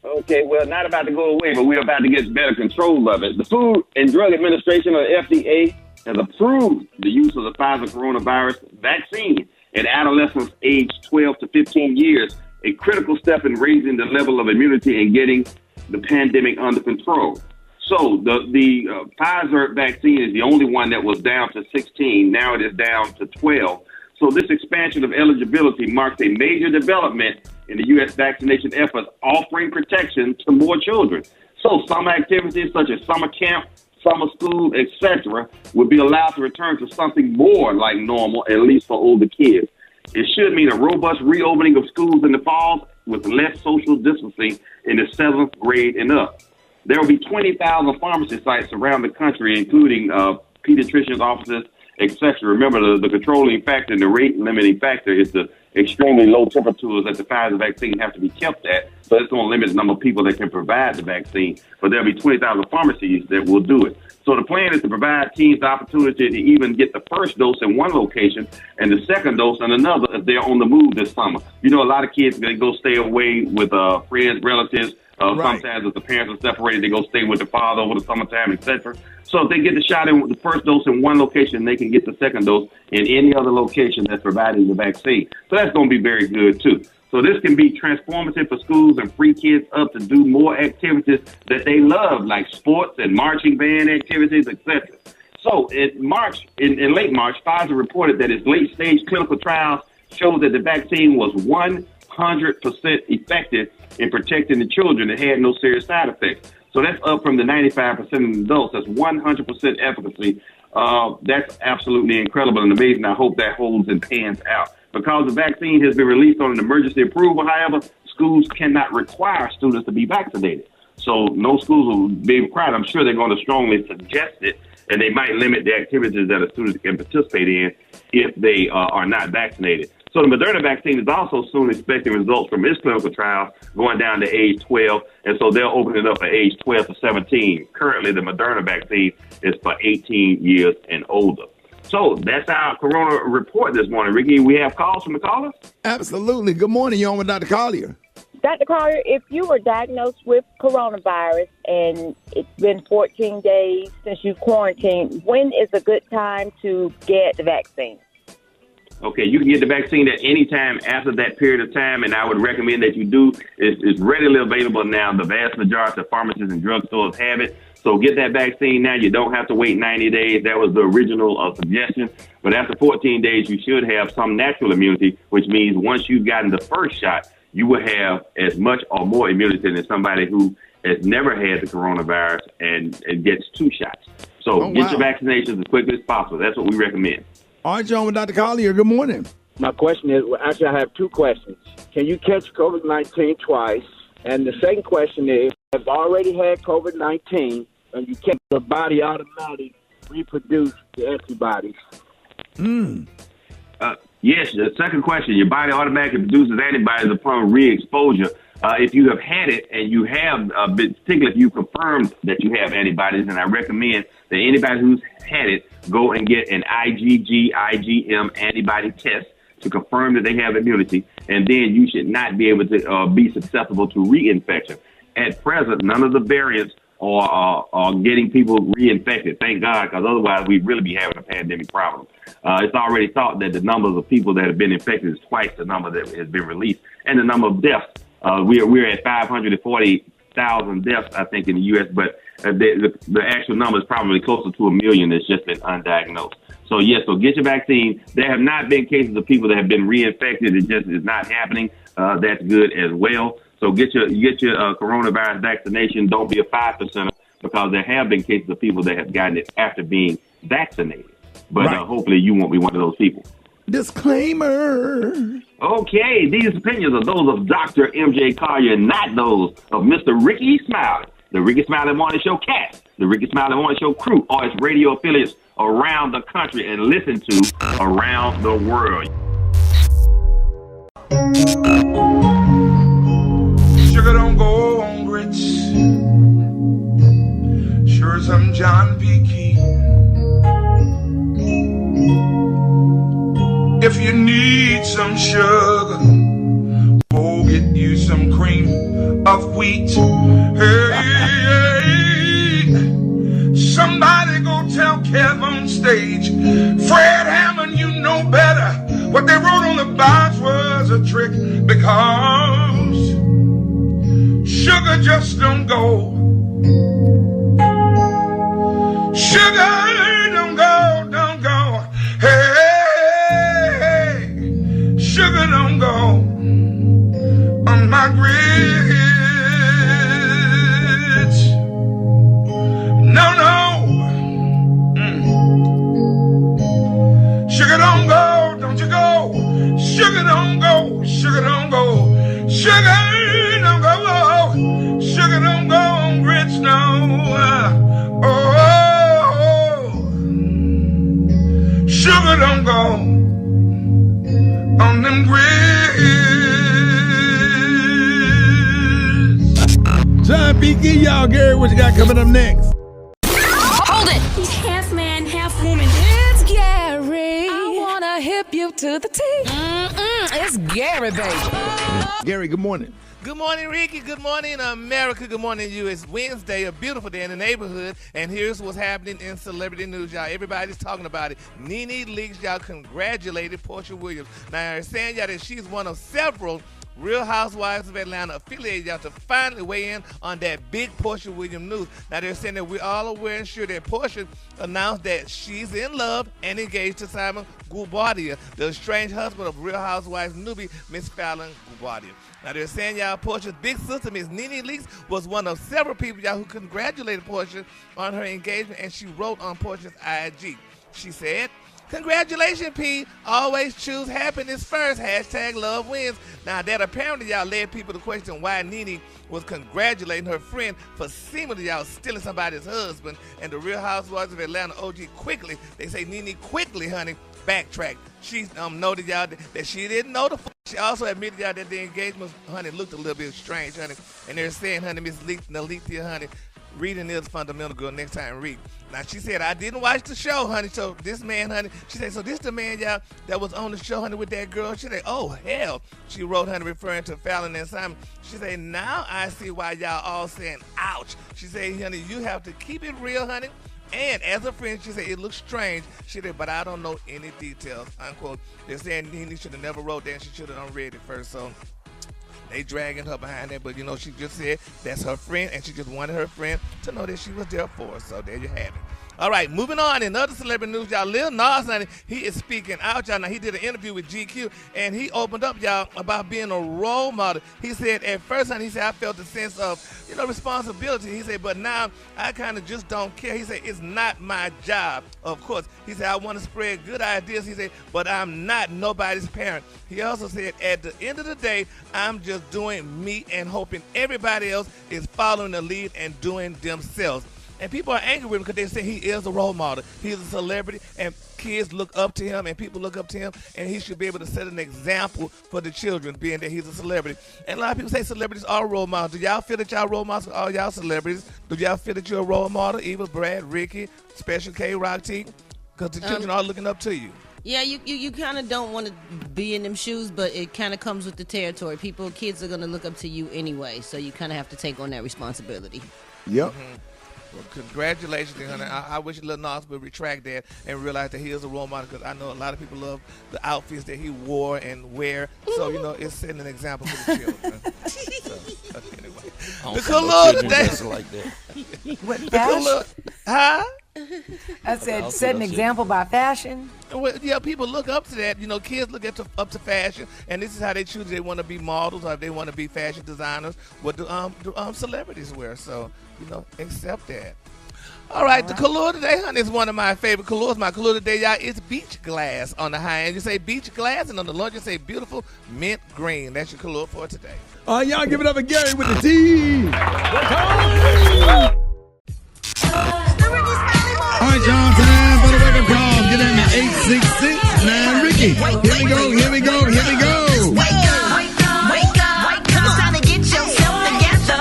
K: Okay, well, not about to go away, but we're about to get better control of it. The Food and Drug Administration, or FDA, has approved the use of the Pfizer coronavirus vaccine in adolescents aged 12 to 15 years, a critical step in raising the level of immunity and getting the pandemic under control. So the Pfizer vaccine is the only one that was down to 16. Now it is down to 12. So this expansion of eligibility marks a major development in the U.S. vaccination efforts, offering protection to more children. So some activities such as summer camp, summer school, etc., will be allowed to return to something more like normal, at least for older kids. It should mean a robust reopening of schools in the fall with less social distancing in the 7th grade and up. There will be 20,000 pharmacy sites around the country, including pediatricians' offices, etc. Remember, the controlling factor and the rate limiting factor is the extremely low temperatures that the Pfizer vaccine have to be kept at. So it's going to limit the number of people that can provide the vaccine. But there'll be 20,000 pharmacies that will do it. So the plan is to provide teens the opportunity to even get the first dose in one location and the second dose in another if they're on the move this summer. A lot of kids, they go stay away with friends, relatives.
B: Right.
K: Sometimes if the parents are separated, they go stay with the father over the summertime, etc. So if they get the shot in the first dose in one location, they can get the second dose in any other location that's providing the vaccine. So that's going to be very good, too. So this can be transformative for schools and free kids up to do more activities that they love, like sports and marching band activities, etc. So in late March, Pfizer reported that its late-stage clinical trials showed that the vaccine was 100% effective in protecting the children that had no serious side effects. So that's up from the 95% in adults. That's 100% efficacy. That's absolutely incredible and amazing. I hope that holds and pans out. Because the vaccine has been released on an emergency approval, however, schools cannot require students to be vaccinated. So no schools will be required. I'm sure they're going to strongly suggest it, and they might limit the activities that a student can participate in if they are not vaccinated. So the Moderna vaccine is also soon expecting results from its clinical trials going down to age 12, and so they'll open it up for age 12 to 17. Currently, the Moderna vaccine is for 18 years and older. So that's our corona report this morning. Ricky, we have calls from the callers?
B: Absolutely. Good morning. You're on with Dr. Collier.
L: Dr. Collier, if you were diagnosed with coronavirus and it's been 14 days since you've quarantined, when is a good time to get the vaccine?
K: Okay, you can get the vaccine at any time after that period of time, and I would recommend that you do. It's readily available now. The vast majority of pharmacies and drugstores have it. So get that vaccine now. You don't have to wait 90 days. That was the original suggestion. But after 14 days, you should have some natural immunity, which means once you've gotten the first shot, you will have as much or more immunity than somebody who has never had the coronavirus and gets 2 shots. So get your vaccinations as quickly as possible. That's what we recommend.
B: All right, John with Dr. Collier. Good morning.
M: My question is, actually, I have 2 questions. Can you catch COVID-19 twice? And the second question is, if you already had COVID-19 and you kept the body automatically reproduce the antibodies?
K: Yes, the second question, your body automatically produces antibodies upon re-exposure. If you have had it and you have, particularly if you confirmed that you have antibodies, and I recommend that anybody who's had it go and get an IgM antibody test to confirm that they have immunity, and then you should not be able to be susceptible to reinfection. At present, none of the variants are getting people reinfected. Thank God, because otherwise we'd really be having a pandemic problem. It's already thought that the numbers of people that have been infected is twice the number that has been released, and the number of deaths. We're at 540,000 deaths, I think, in the U.S., but the actual number is probably closer to 1 million that's just been undiagnosed. So, yes, so get your vaccine. There have not been cases of people that have been reinfected. It just is not happening. That's good as well. So get your coronavirus vaccination. Don't be a 5%, because there have been cases of people that have gotten it after being vaccinated. But hopefully you won't be one of those people.
B: Disclaimer.
K: Okay, these opinions are those of Dr. MJ Collier, not those of Mr. Rickey Smiley. the Rickey Smiley Morning Show cast, the Rickey Smiley Morning Show crew, or its radio affiliates around the country and listened to around the world.
N: Sugar don't go on grits. Sure as I'm John P. Key. If you need some sugar, go get you some cream of wheat. Hey, somebody go tell Kev on stage, Fred Hammond, you know better. What they wrote on the box was a trick, because sugar just don't go. Sugar don't go, don't go. Hey, sugar don't go on my grits. No, no. Sugar don't go, don't you go. Sugar don't go, sugar don't go. Sugar don't go, sugar don't go on grits, no. Sugar don't go on them grits.
B: John P. Key, y'all, Gary, what you got coming up next?
O: Hold it! He's half man, half woman. It's Gary. I wanna hip you to the T. It's Gary, baby.
B: Gary, good morning.
G: Good morning, Ricky. Good morning, America. Good morning, you. It's Wednesday, a beautiful day in the neighborhood, and here's what's happening in celebrity news, y'all. Everybody's talking about it. Nene Leakes, y'all, congratulated Portia Williams. Now, they're saying, y'all, that she's one of several Real Housewives of Atlanta affiliated, y'all, to finally weigh in on that big Portia Williams news. Now, they're saying that we're all aware and sure that Portia announced that she's in love and engaged to Simon Guobadia, the estranged husband of Real Housewives newbie Miss Fallon Guobadia. Now, they're saying, y'all, Portia's big sister, Miss Nene Leakes, was one of several people, y'all, who congratulated Portia on her engagement, and she wrote on Portia's IG. She said, "Congratulations, P. Always choose happiness first. # love wins." Now, that apparently, y'all, led people to question why Nene was congratulating her friend for seemingly, y'all, stealing somebody's husband. And the Real Housewives of Atlanta OG quickly, they say Nene quickly, honey, backtracked. She noted, y'all, that she didn't know the. She also admitted, y'all, that the engagement, honey, looked a little bit strange, honey. And they're saying, honey, Miss Nalethea, honey, reading is fundamental, girl. Next time, read. Now, she said, "I didn't watch the show, honey." So this man, honey, she said, "So this the man, y'all, that was on the show, honey, with that girl?" She said, "Oh, hell." She wrote, honey, referring to Fallon and Simon. She said, "Now I see why y'all all saying, ouch." She said, "Honey, you have to keep it real, honey. And as a friend," she said, "it looks strange." She said, "But I don't know any details," unquote. They're saying Nene should have never wrote that, and she should have unread it first. So they dragging her behind that, but you know, she just said that's her friend, and she just wanted her friend to know that she was there for her. So there you have it. All right, moving on. In other celebrity news, y'all, Lil Nas, honey, he is speaking out, y'all. Now, he did an interview with GQ, and he opened up, y'all, about being a role model. He said, at first, honey, he said, I felt a sense of, you know, responsibility. He said, but now I kind of just don't care. He said, it's not my job, of course. He said, I want to spread good ideas. He said, but I'm not nobody's parent. He also said, at the end of the day, I'm just doing me and hoping everybody else is following the lead and doing themselves. And people are angry with him because they say he is a role model. He's a celebrity, and kids look up to him, and people look up to him, and he should be able to set an example for the children, being that he's a celebrity. And a lot of people say celebrities are role models. Do y'all feel that y'all role models for all y'all celebrities? Do y'all feel that you're a role model? Eva, Brad, Ricky, Special K, Rock T? Because the children are looking up to you.
H: Yeah, you kind of don't want to be in them shoes, but it kind of comes with the territory. Kids are going to look up to you anyway, so you kind of have to take on that responsibility.
B: Yep.
G: Mm-hmm. Well, congratulations, honey. I wish Lil Nas would retract that and realize that he is a role model, because I know a lot of people love the outfits that he wore and wear. So, you know, it's setting an example for the children. So, anyway. The color today.
A: Like that.
E: What,
G: the
E: fashion?
G: color, huh?
E: I said, set an example by fashion.
G: Well, yeah, people look up to that. You know, kids look up to fashion, and this is how they choose. They want to be models, or if they want to be fashion designers. What do celebrities wear? So, you know, accept that. All right, the color today, honey, is one of my favorite colors. My color today, y'all, is beach glass on the high end. You say beach glass, and on the lunch, you say beautiful mint green. That's your color for today.
B: Y'all give it up for Gary with the T. All right, y'all, time for the wake-up call. Get at me, 866-9 Ricky. Here we go.
H: Wake up, wake up. It's time to get yourself together.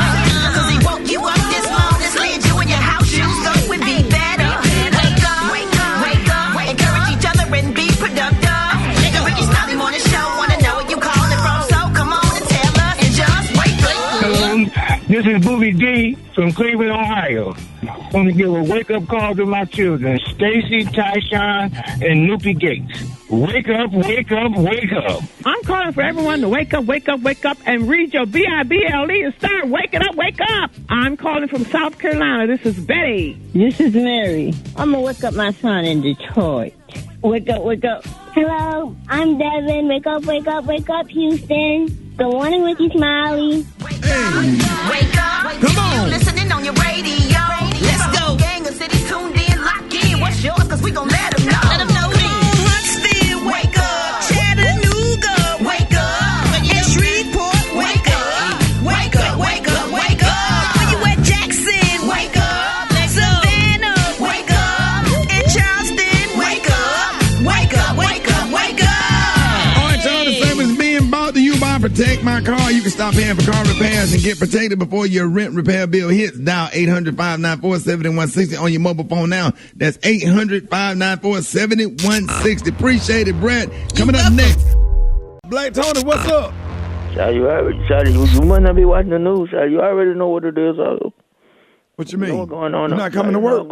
H: Cause he woke you up this morning, slid you in your house shoes, so it would be better. Wake up. Encourage each other and be productive. The Rickey Smiley Morning Show, wanna know where you calling from, so come on and tell us and just wake up.
P: Hello, this is Booby D from Cleveland, Ohio. I want to give a wake-up call to my children, Stacy, Tyshawn, and Loopy Gates. Wake up, wake up, wake up.
Q: I'm calling for everyone to wake up, and read your Bible and start waking up, wake up. I'm calling from South Carolina. This is Betty.
R: This is Mary. I'm going to wake up my son in Detroit. Wake up, wake up.
S: Hello, I'm Devin. Wake up, Houston. Good morning, Rickey Smiley.
H: Wake up.
B: Come on.
H: Listening on your radio. Let's go. Gang of cities tuned in, lock in. What's yours? Cause we gon' let them know. Let them know. Huntsville, wake up. Chattanooga, wake up. And Shreveport, wake up. Wake up. When you at Jackson, wake up. Savannah, wake up. And Charleston, wake up. Wake up.
B: All right, y'all, the service being brought to you by Protect My Car. You can stop paying for car repairs and get protected before your rent repair bill hits. Dial 800-594-7160 on your mobile phone now. That's 800-594-7160. Appreciate it, Brad. Coming up next, Black Tony, what's up?
T: Shawty, you must not be watching the news, Shawty. You already know what it is.
B: What you mean?
T: You know what's going on?
B: You're not coming to work?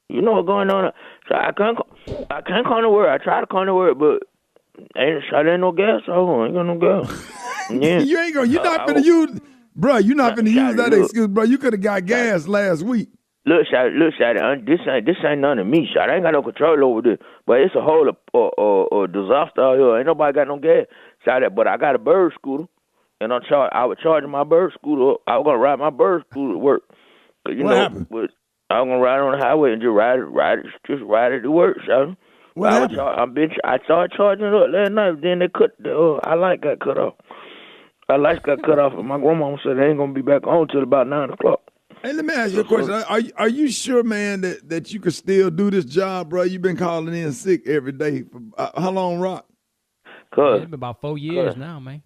T: You know what's going on? So I can't call to work. I try to call to work, but ain't no gas. So I ain't got no gas. Yeah.
B: You ain't gonna. You're not finna use, bro. You're not finna use that excuse, bro. You could have got gas last week.
T: Look, Shawty, this ain't none of me, Shawty. I ain't got no control over this, but it's a whole disaster out here. Ain't nobody got no gas, Shawty. But I got a bird scooter, and I was charging my bird scooter. I was gonna ride my bird scooter to work.
B: What happened?
T: But I was gonna ride on the highway and just ride it to work, Shawty.
B: What happened?
T: I started charging it up last night. Then they cut the light got cut off. The lights got cut off, and my grandmama said they ain't gonna be back on till about 9 o'clock.
B: Hey, let me ask you a question. Are you sure, man, that you can still do this job, bro? You've been calling in sick every day. For, how long, Rock?
F: It's been about 4 years now, man.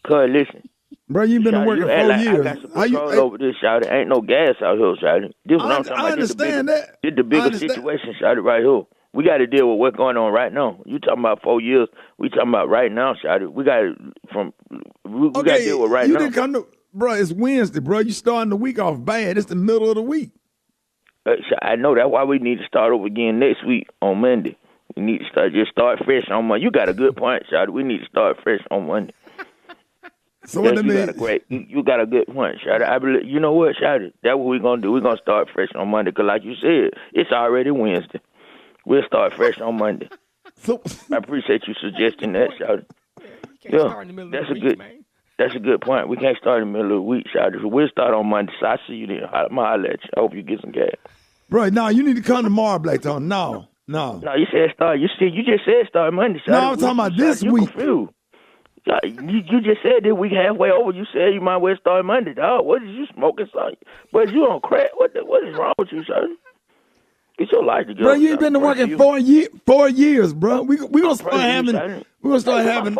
T: Cuz, listen.
B: Bro, you've been working 4 years.
T: I got some control over this, Shawty. Ain't no gas out here, Shawty. This is what I'm talking about.
B: I understand that.
T: This the bigger situation, Shawty, right here. We got to deal with what's going on right now. You talking about 4 years. We talking about right now, Shawty. We got to deal with right now.
B: Didn't come to, bro, it's Wednesday, bro. You starting the week off bad. It's the middle of the week.
T: I know. That's why we need to start over again next week on Monday. We need to start fresh on Monday. You got a good point, Shawty. We need to start fresh on Monday.
B: So what that mean?
T: You got a good point, Shawty. I believe, you know what, Shawty? That's what we're going to do. We're going to start fresh on Monday because like you said, it's already Wednesday. We'll start fresh on Monday.
B: So,
T: I appreciate you suggesting that, Shawty. That's a good point. We can't start in the middle of the week, Shawty. So we'll start on Monday. So I see you then. I'll let you. I hope you get some gas.
B: Bro, no, you need to come tomorrow, Black Tone. No.
T: No, you said start. You just said start Monday, Shawty.
B: No, I'm talking about this week.
T: Confused. You just said that we halfway over. You said you might well start Monday, dog. What is you smoking, son? But you on crack? What is wrong with you, son? Get your life together.
B: Bro, you ain't been working 4 years, bro. We gonna start having.
T: 4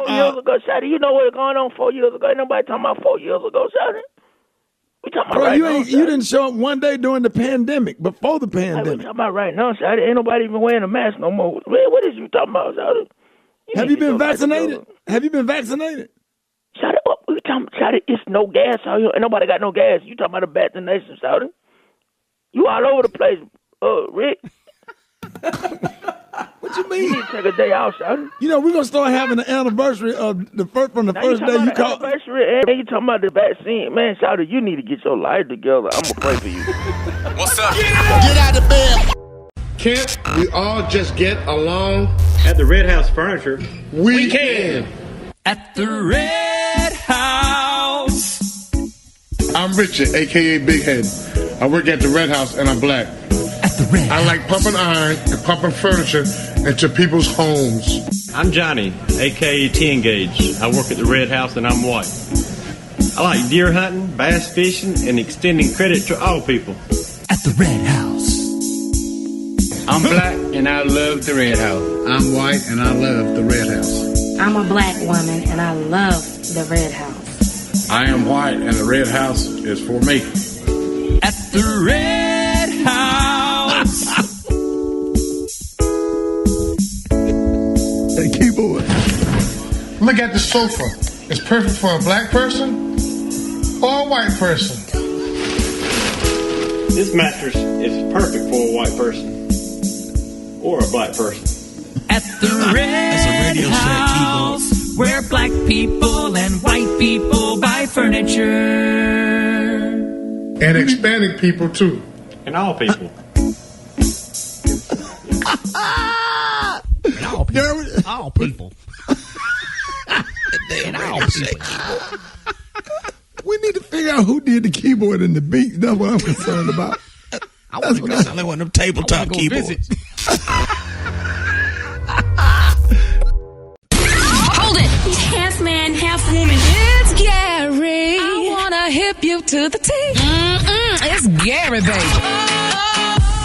T: years ago, Shawty. You know what's going on 4 years ago? Ain't nobody talking about 4 years ago, Shawty. We talking about right now.
B: You didn't show up one day during the pandemic. Before the pandemic.
T: We talking about right now, Shawty. Ain't nobody even wearing a mask no more. Man, what is you talking about, Shawty?
B: Have you been vaccinated? Have you been vaccinated?
T: Shawty, what we talking about? Shawty, it's no gas out here. Ain't nobody got no gas. You talking about a vaccination, Shawty? You all over the place. Rick.
B: What you mean?
T: You take a day off, Shawty.
B: You know, we're going to start having an anniversary of the first day you called.
T: Anniversary, and you talking about the vaccine. Man, Shawty, you need to get your life together. I'm going to pray for you.
J: What's up?
U: Get out of bed.
J: Can't we all just get along?
V: At the Red House Furniture,
J: we can.
D: At the Red House.
J: I'm Richard, a.k.a. Big Head. I work at the Red House, and I'm black.
D: At the Red
J: I like pumping iron and pumping furniture into people's homes.
V: I'm Johnny, a.k.a. T-Engage. I work at the Red House, and I'm white. I like deer hunting, bass fishing, and extending credit to all people.
C: At the Red House.
U: I'm black and I love the Red House. I'm white and I love the Red House.
W: I'm a black woman and I love the Red House.
U: I am white and the Red House is for me.
C: At the Red House.
J: Hey, keyboard. Look at the sofa. It's perfect for a black person or a white person.
V: This mattress is perfect for a white person or a black person.
C: At the Red House, where black people and white people buy furniture.
J: And Hispanic people, too.
V: And all people.
F: And all people. All people. And all people.
B: We need to figure out who did the keyboard and the beat. That's what I'm concerned about.
C: I want to go sound like one of them tabletop keyboards.
O: Hold it! Half man, half woman. It's Gary. I wanna hip you to the T. It's Gary, baby.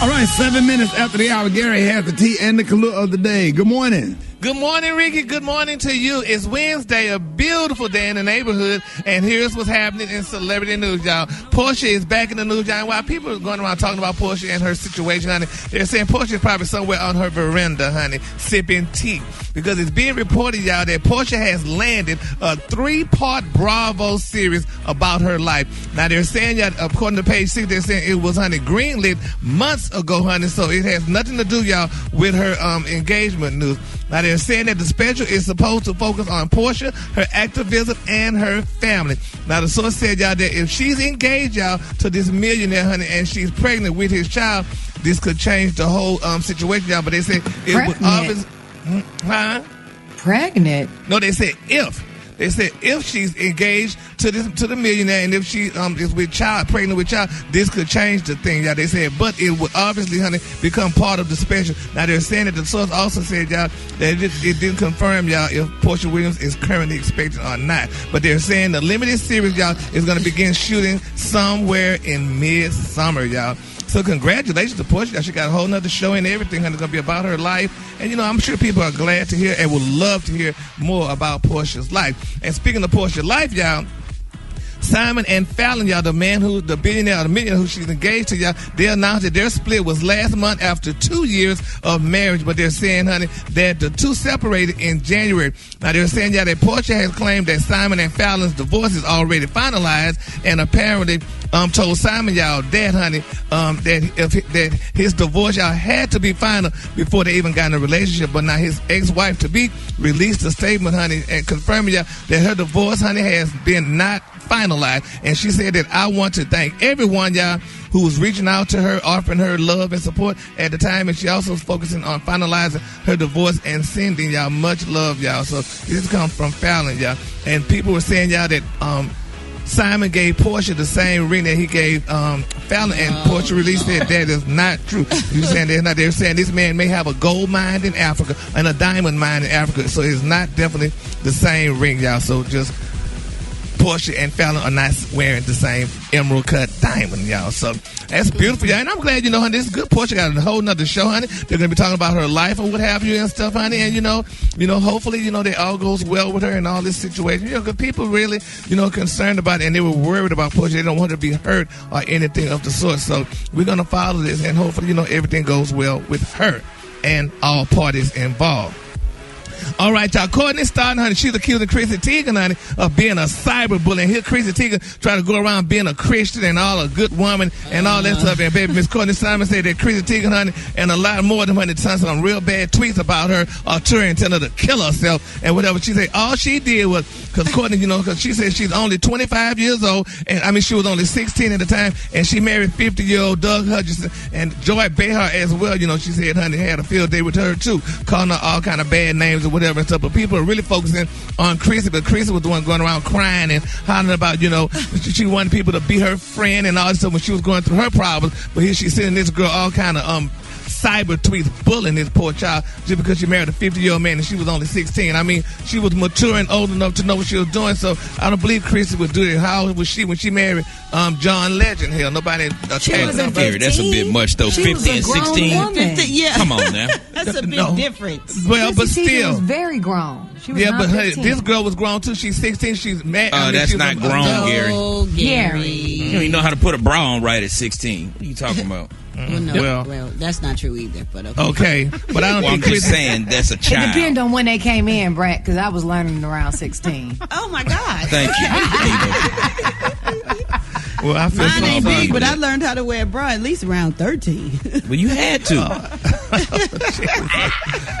B: All right, 7 minutes after the hour, Gary has the tea and the clue of the day. Good morning.
G: Good morning, Ricky. Good morning to you. It's Wednesday, a beautiful day in the neighborhood, and here's what's happening in celebrity news, y'all. Portia is back in the news, y'all. While people are going around talking about Portia and her situation, honey, they're saying Portia is probably somewhere on her veranda, honey, sipping tea. Because it's being reported, y'all, that Portia has landed a 3-part Bravo series about her life. Now, they're saying, y'all, according to page 6, they're saying it was, honey, greenlit months ago, honey, so it has nothing to do, y'all, with her engagement news. Now, they're saying that the special is supposed to focus on Portia, her activism, and her family. Now, the source said, y'all, that if she's engaged, y'all, to this millionaire, honey, and she's pregnant with his child, this could change the whole situation, y'all. But they said it was obvious. Huh?
E: Pregnant?
G: No, they said if. They said if she's engaged to the millionaire and if she is with child, pregnant with child, this could change the thing, y'all. They said, but it would obviously, honey, become part of the special. Now they're saying that the source also said, y'all, that it didn't confirm, y'all, if Portia Williams is currently expected or not. But they're saying the limited series, y'all, is going to begin shooting somewhere in mid-summer, y'all. So congratulations to Portia. She got a whole nother show and everything, honey. It's going to be about her life. And, you know, I'm sure people are glad to hear and would love to hear more about Portia's life. And speaking of Portia's life, y'all, Simon and Fallon, y'all, the billionaire or the millionaire who she's engaged to, y'all, they announced that their split was last month after 2 years of marriage. But they're saying, honey, that the two separated in January. Now, they're saying, y'all, that Portia has claimed that Simon and Fallon's divorce is already finalized and apparently told Simon, y'all, that, honey, that his divorce, y'all, had to be final before they even got in a relationship. But now his ex-wife to be released a statement, honey, and confirming, y'all, that her divorce, honey, has been not finalized. And she said that I want to thank everyone, y'all, who was reaching out to her, offering her love and support at the time. And she also was focusing on finalizing her divorce and sending y'all much love, y'all. So this comes from Fallon, y'all. And people were saying, y'all, that Simon gave Portia the same ring that he gave Fallon, and Portia released that is not true. They're saying this man may have a gold mine in Africa and a diamond mine in Africa, so it's not definitely the same ring, y'all. So just Portia and Fallon are not wearing the same emerald cut diamond, y'all. So that's beautiful, y'all. And I'm glad, you know, honey, this is good. Portia got a whole nother show, honey. They're going to be talking about her life or what have you and stuff, honey. And, you know, hopefully, you know, that all goes well with her and all this situation. You know, because people really, you know, concerned about it and they were worried about Portia. They don't want her to be hurt or anything of the sort. So we're going to follow this and hopefully, you know, everything goes well with her and all parties involved. All right, y'all. Courtney Stodden, honey, she's accusing Chrissy Teigen, honey, of being a cyberbully. And here Chrissy Teigen trying to go around being a Christian and all a good woman and all that stuff. And baby, Miss Courtney Simon said that Chrissy Teigen, honey, and a lot more of them, honey, sent some real bad tweets about her or touring, telling her to kill herself and whatever. She said all she did was, because Courtney, you know, because she said she's only 25 years old, and I mean, she was only 16 at the time, and she married 50-year-old Doug Hutchinson and Joy Behar as well. You know, she said, honey, had a field day with her too, calling her all kind of bad names or whatever and stuff. But people are really focusing on Chrissy, but Chrissy was the one going around crying and hollering about, you know, she wanted people to be her friend and all this stuff when she was going through her problems. But here she's sending this girl all kind of cyber tweets bullying this poor child just because she married a 50-year-old man and she was only 16. I mean, she was mature and old enough to know what she was doing, so I don't believe Chrissy would do it. How old was she when she married John Legend? Hell, nobody attacked her.
I: That's a bit much, though. 50 and 16?
H: 50, yeah.
I: Come on now.
H: That's a big difference.
G: Well, but
E: She
G: still.
E: was very grown. She was not
G: But hey,
E: 15.
G: this girl was grown too. She's 16. She's mad.
I: That's not grown, Gary.
H: Oh, Gary.
I: You don't even know how to put a bra on right at 16. What are you talking about?
H: Well, that's not true either. But
G: okay. But I don't
I: I'm
G: think
I: just saying that's a
E: It
I: child.
E: depends on when they came in, Brent, because I was learning around 16.
H: Oh, my God.
I: Thank you.
G: Well, I feel
H: Mine
G: so
H: ain't
G: sorry
H: big,
G: for
H: but I
G: that.
H: learned how to wear a bra at least around 13.
I: Well, you had to.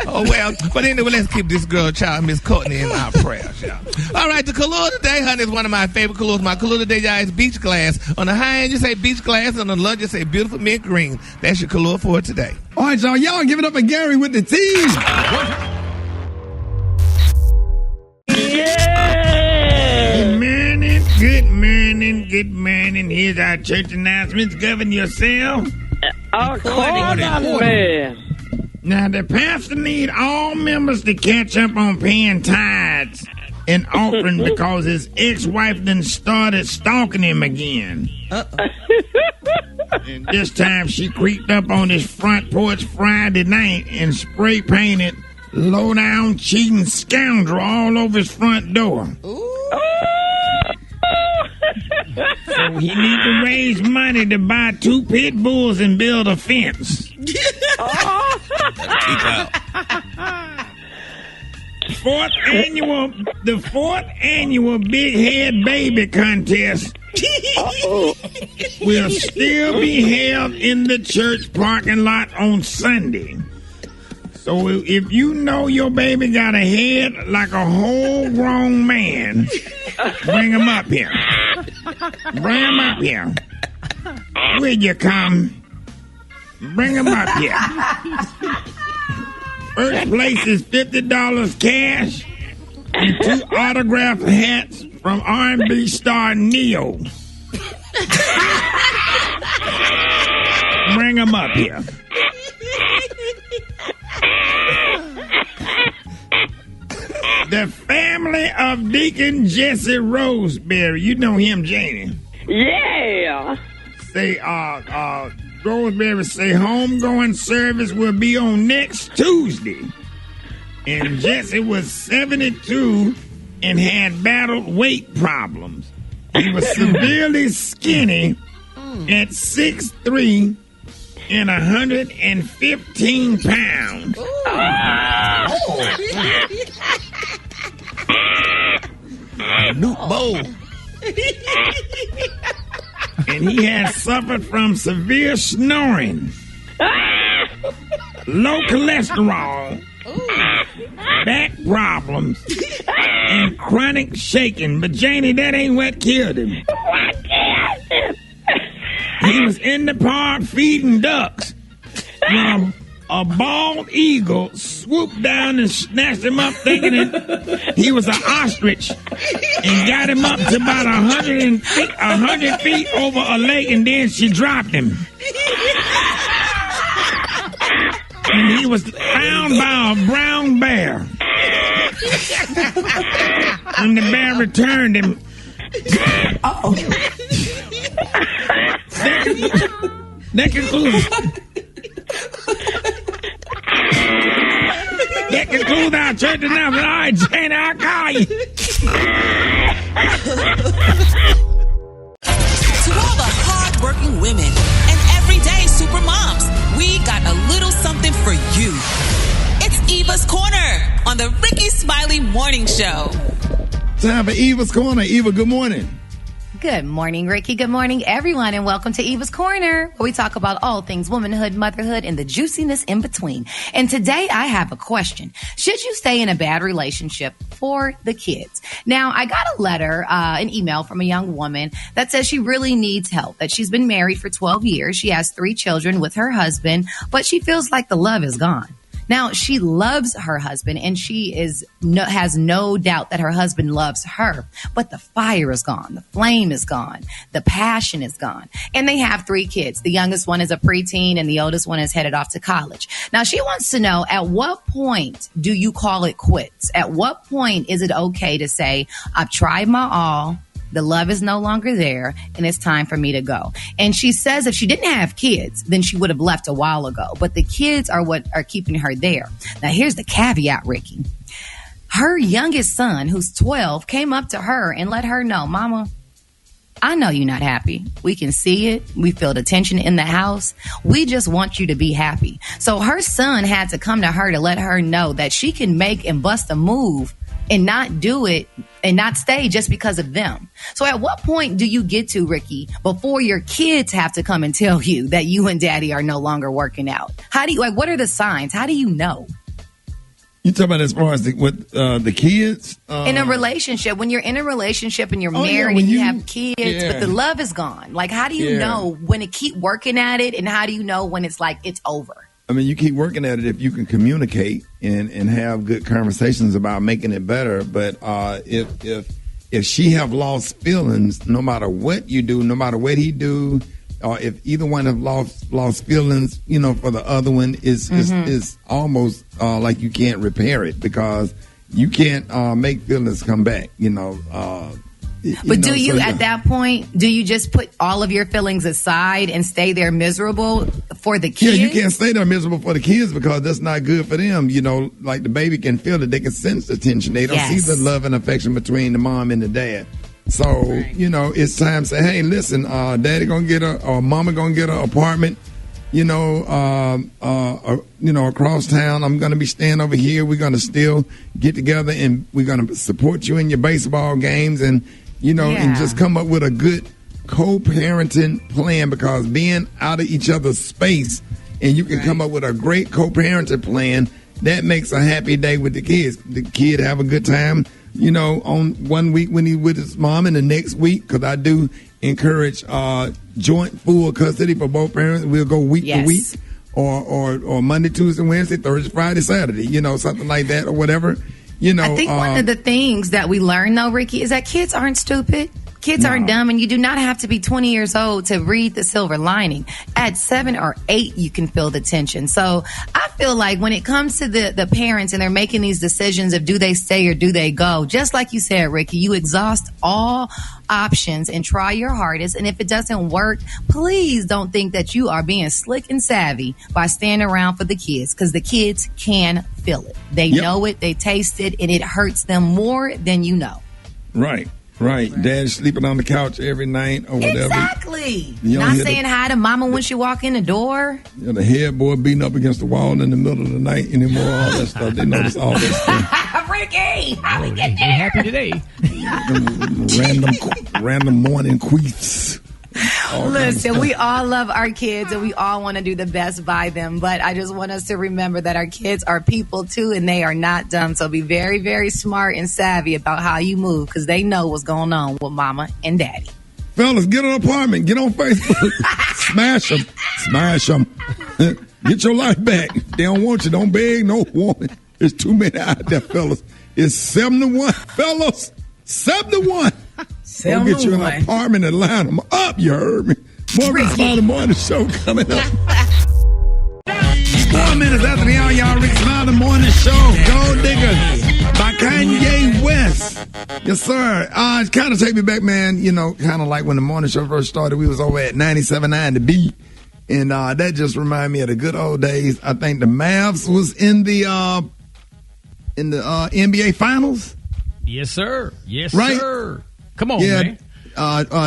G: Oh, well. But anyway, let's keep this girl child, Miss Courtney, in our prayers, y'all. All right, the color today, honey, is one of my favorite colors. My color today, y'all, is beach glass. On the high end, you say beach glass. On the low, you say beautiful mint green. That's your color for today.
B: All right, y'all give it up for Gary with the team.
P: Good morning. Here's our church announcements. Govern yourself.
R: Accordingly.
P: Now, the pastor need all members to catch up on paying tithes and offering because his ex-wife done started stalking him again. And this time she creeped up on his front porch Friday night and spray painted low-down cheating scoundrel all over his front door. So he need to raise money to buy 2 pit bulls and build a fence. The fourth annual Big Head Baby Contest will still be held in the church parking lot on Sunday. So if you know your baby got a head like a whole grown man, bring him up here. Bring him up here. Will you come? Bring him up here. First place is $50 cash and 2 autographed hats from R&B star Neo. Bring him up here. The family of Deacon Jesse Roseberry. You know him, Janie.
R: Yeah.
P: Say, Roseberry say homegoing service will be on next Tuesday. And Jesse was 72 and had battled weight problems. He was severely skinny at 6'3" and 115 pounds.
I: New bowl.
P: And he has suffered from severe snoring, low cholesterol, back problems, and chronic shaking. But Janie, that ain't what killed him. He was in the park feeding ducks when a bald eagle swooped down and snatched him up thinking that he was an ostrich and got him up to about 100 feet over a lake, and then she dropped him. And he was found by a brown bear. And the bear returned him. That concludes our church announcement. All right, Jane, I'll call you.
D: To all the hard-working women and everyday super moms, we got a little something for you. It's Eva's Corner on the Rickey Smiley Morning Show.
B: Time for Eva's Corner. Eva, good morning.
E: Good morning, Ricky. Good morning, everyone, and welcome to Eva's Corner, where we talk about all things womanhood, motherhood, and the juiciness in between. And today I have a question. Should you stay in a bad relationship for the kids? Now, I got a letter, an email from a young woman that says she really needs help, that she's been married for 12 years. She has 3 children with her husband, but she feels like the love is gone. Now, she loves her husband, and she has no doubt that her husband loves her. But the fire is gone. The flame is gone. The passion is gone. And they have 3 kids. The youngest one is a preteen, and the oldest one is headed off to college. Now, she wants to know, at what point do you call it quits? At what point is it okay to say, I've tried my all, the love is no longer there, and it's time for me to go? And she says if she didn't have kids, then she would have left a while ago. But the kids are what are keeping her there. Now, here's the caveat, Ricky. Her youngest son, who's 12, came up to her and let her know, Mama, I know you're not happy. We can see it. We feel the tension in the house. We just want you to be happy. So her son had to come to her to let her know that she can make and bust a move and not do it and not stay just because of them. So at what point do you get to, Ricky, before your kids have to come and tell you that you and daddy are no longer working out? How do you, what are the signs? How do you know?
B: You talking about as far as the kids?
E: In a relationship, when you're in a relationship and you're married and you have kids, but the love is gone. Like, how do you know when to keep working at it, and how do you know when it's like it's over?
B: I mean, you keep working at it if you can communicate and have good conversations about making it better. But if she have lost feelings, no matter what you do, no matter what he do, or if either one have lost feelings, for the other one, is almost like you can't repair it, because you can't make feelings come back.
E: But do you, at that point, do you just put all of your feelings aside and stay there miserable for the kids?
B: Yeah, you can't stay there miserable for the kids, because that's not good for them. Like the baby can feel it. They can sense the tension. They don't see the love and affection between the mom and the dad. So, it's time to say, hey, listen, daddy gonna get or mama gonna get an apartment, across town. I'm gonna be staying over here. We're gonna still get together, and we're gonna support you in your baseball games, and and just come up with a good co-parenting plan, because being out of each other's space and you can come up with a great co-parenting plan, that makes a happy day with the kids. The kid have a good time, on one week when he's with his mom, and the next week, because I do encourage joint full custody for both parents. We'll go week to week, or Monday, Tuesday, Wednesday, Thursday, Friday, Saturday, something like that, or whatever.
E: I think one of the things that we learn, though, Ricky, is that kids aren't stupid. Kids aren't dumb, and you do not have to be 20 years old to read the silver lining. At 7 or 8, you can feel the tension. So I feel like when it comes to the parents and they're making these decisions of do they stay or do they go, just like you said, Ricky, you exhaust all options and try your hardest. And if it doesn't work, please don't think that you are being slick and savvy by staying around for the kids, because the kids can feel it. They know it, they taste it, and it hurts them more than you know.
B: Right. Dad's sleeping on the couch every night or whatever.
E: Exactly. Not saying hi to mama when she walk in the door.
B: The headboard beating up against the wall in the middle of the night anymore, all that stuff. They notice all that stuff.
E: Ricky, how we get there?
F: Happy today.
B: Random morning queefs.
E: Listen, we all love our kids and we all want to do the best by them, but I just want us to remember that our kids are people too, and they are not dumb. So be very, very smart and savvy about how you move, because they know what's going on with mama and daddy.
B: Fellas, get an apartment. Get on Facebook. Smash them. Get your life back. They don't want you. Don't beg no woman. There's too many out there, fellas. It's 7-1, fellas. 7-1. Go get you an apartment and line them up, you heard me. Morgan Smiley Morning Show coming up. 4 minutes after the hour, y'all. Rickey Smiley Morning Show. Gold Digger by Kanye West. Yes, sir. It kind of take me back, man. Kind of like when the morning show first started, we was over at 97.9 The Beat. And that just reminded me of the good old days. I think the Mavs was in the NBA Finals.
F: Yes, sir. Yes,
B: right?
F: sir. Come on, man.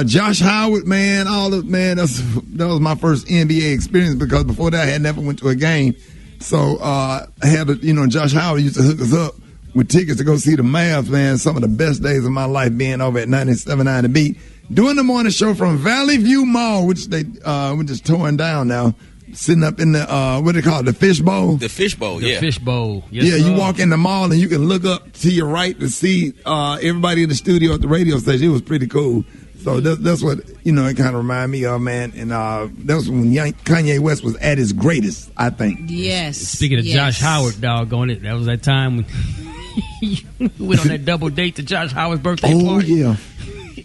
B: Josh Howard, man, that was my first NBA experience, because before that I had never went to a game. So I had Josh Howard used to hook us up with tickets to go see the Mavs, man. Some of the best days of my life being over at 97.9 The Beat, doing the morning show from Valley View Mall, which we're just torn down now. Sitting up in the, what do they call it, the Fish Bowl?
I: The Fish Bowl,
F: The Fish Bowl. Yes,
B: you walk in the mall and you can look up to your right to see everybody in the studio at the radio station. It was pretty cool. So that's what, it kind of reminded me of, man. And that's when Kanye West was at his greatest, I think.
H: Yes.
F: Speaking of Josh Howard, doggone it, that was that time when you went on that double date to Josh Howard's birthday party.
B: Oh, yeah.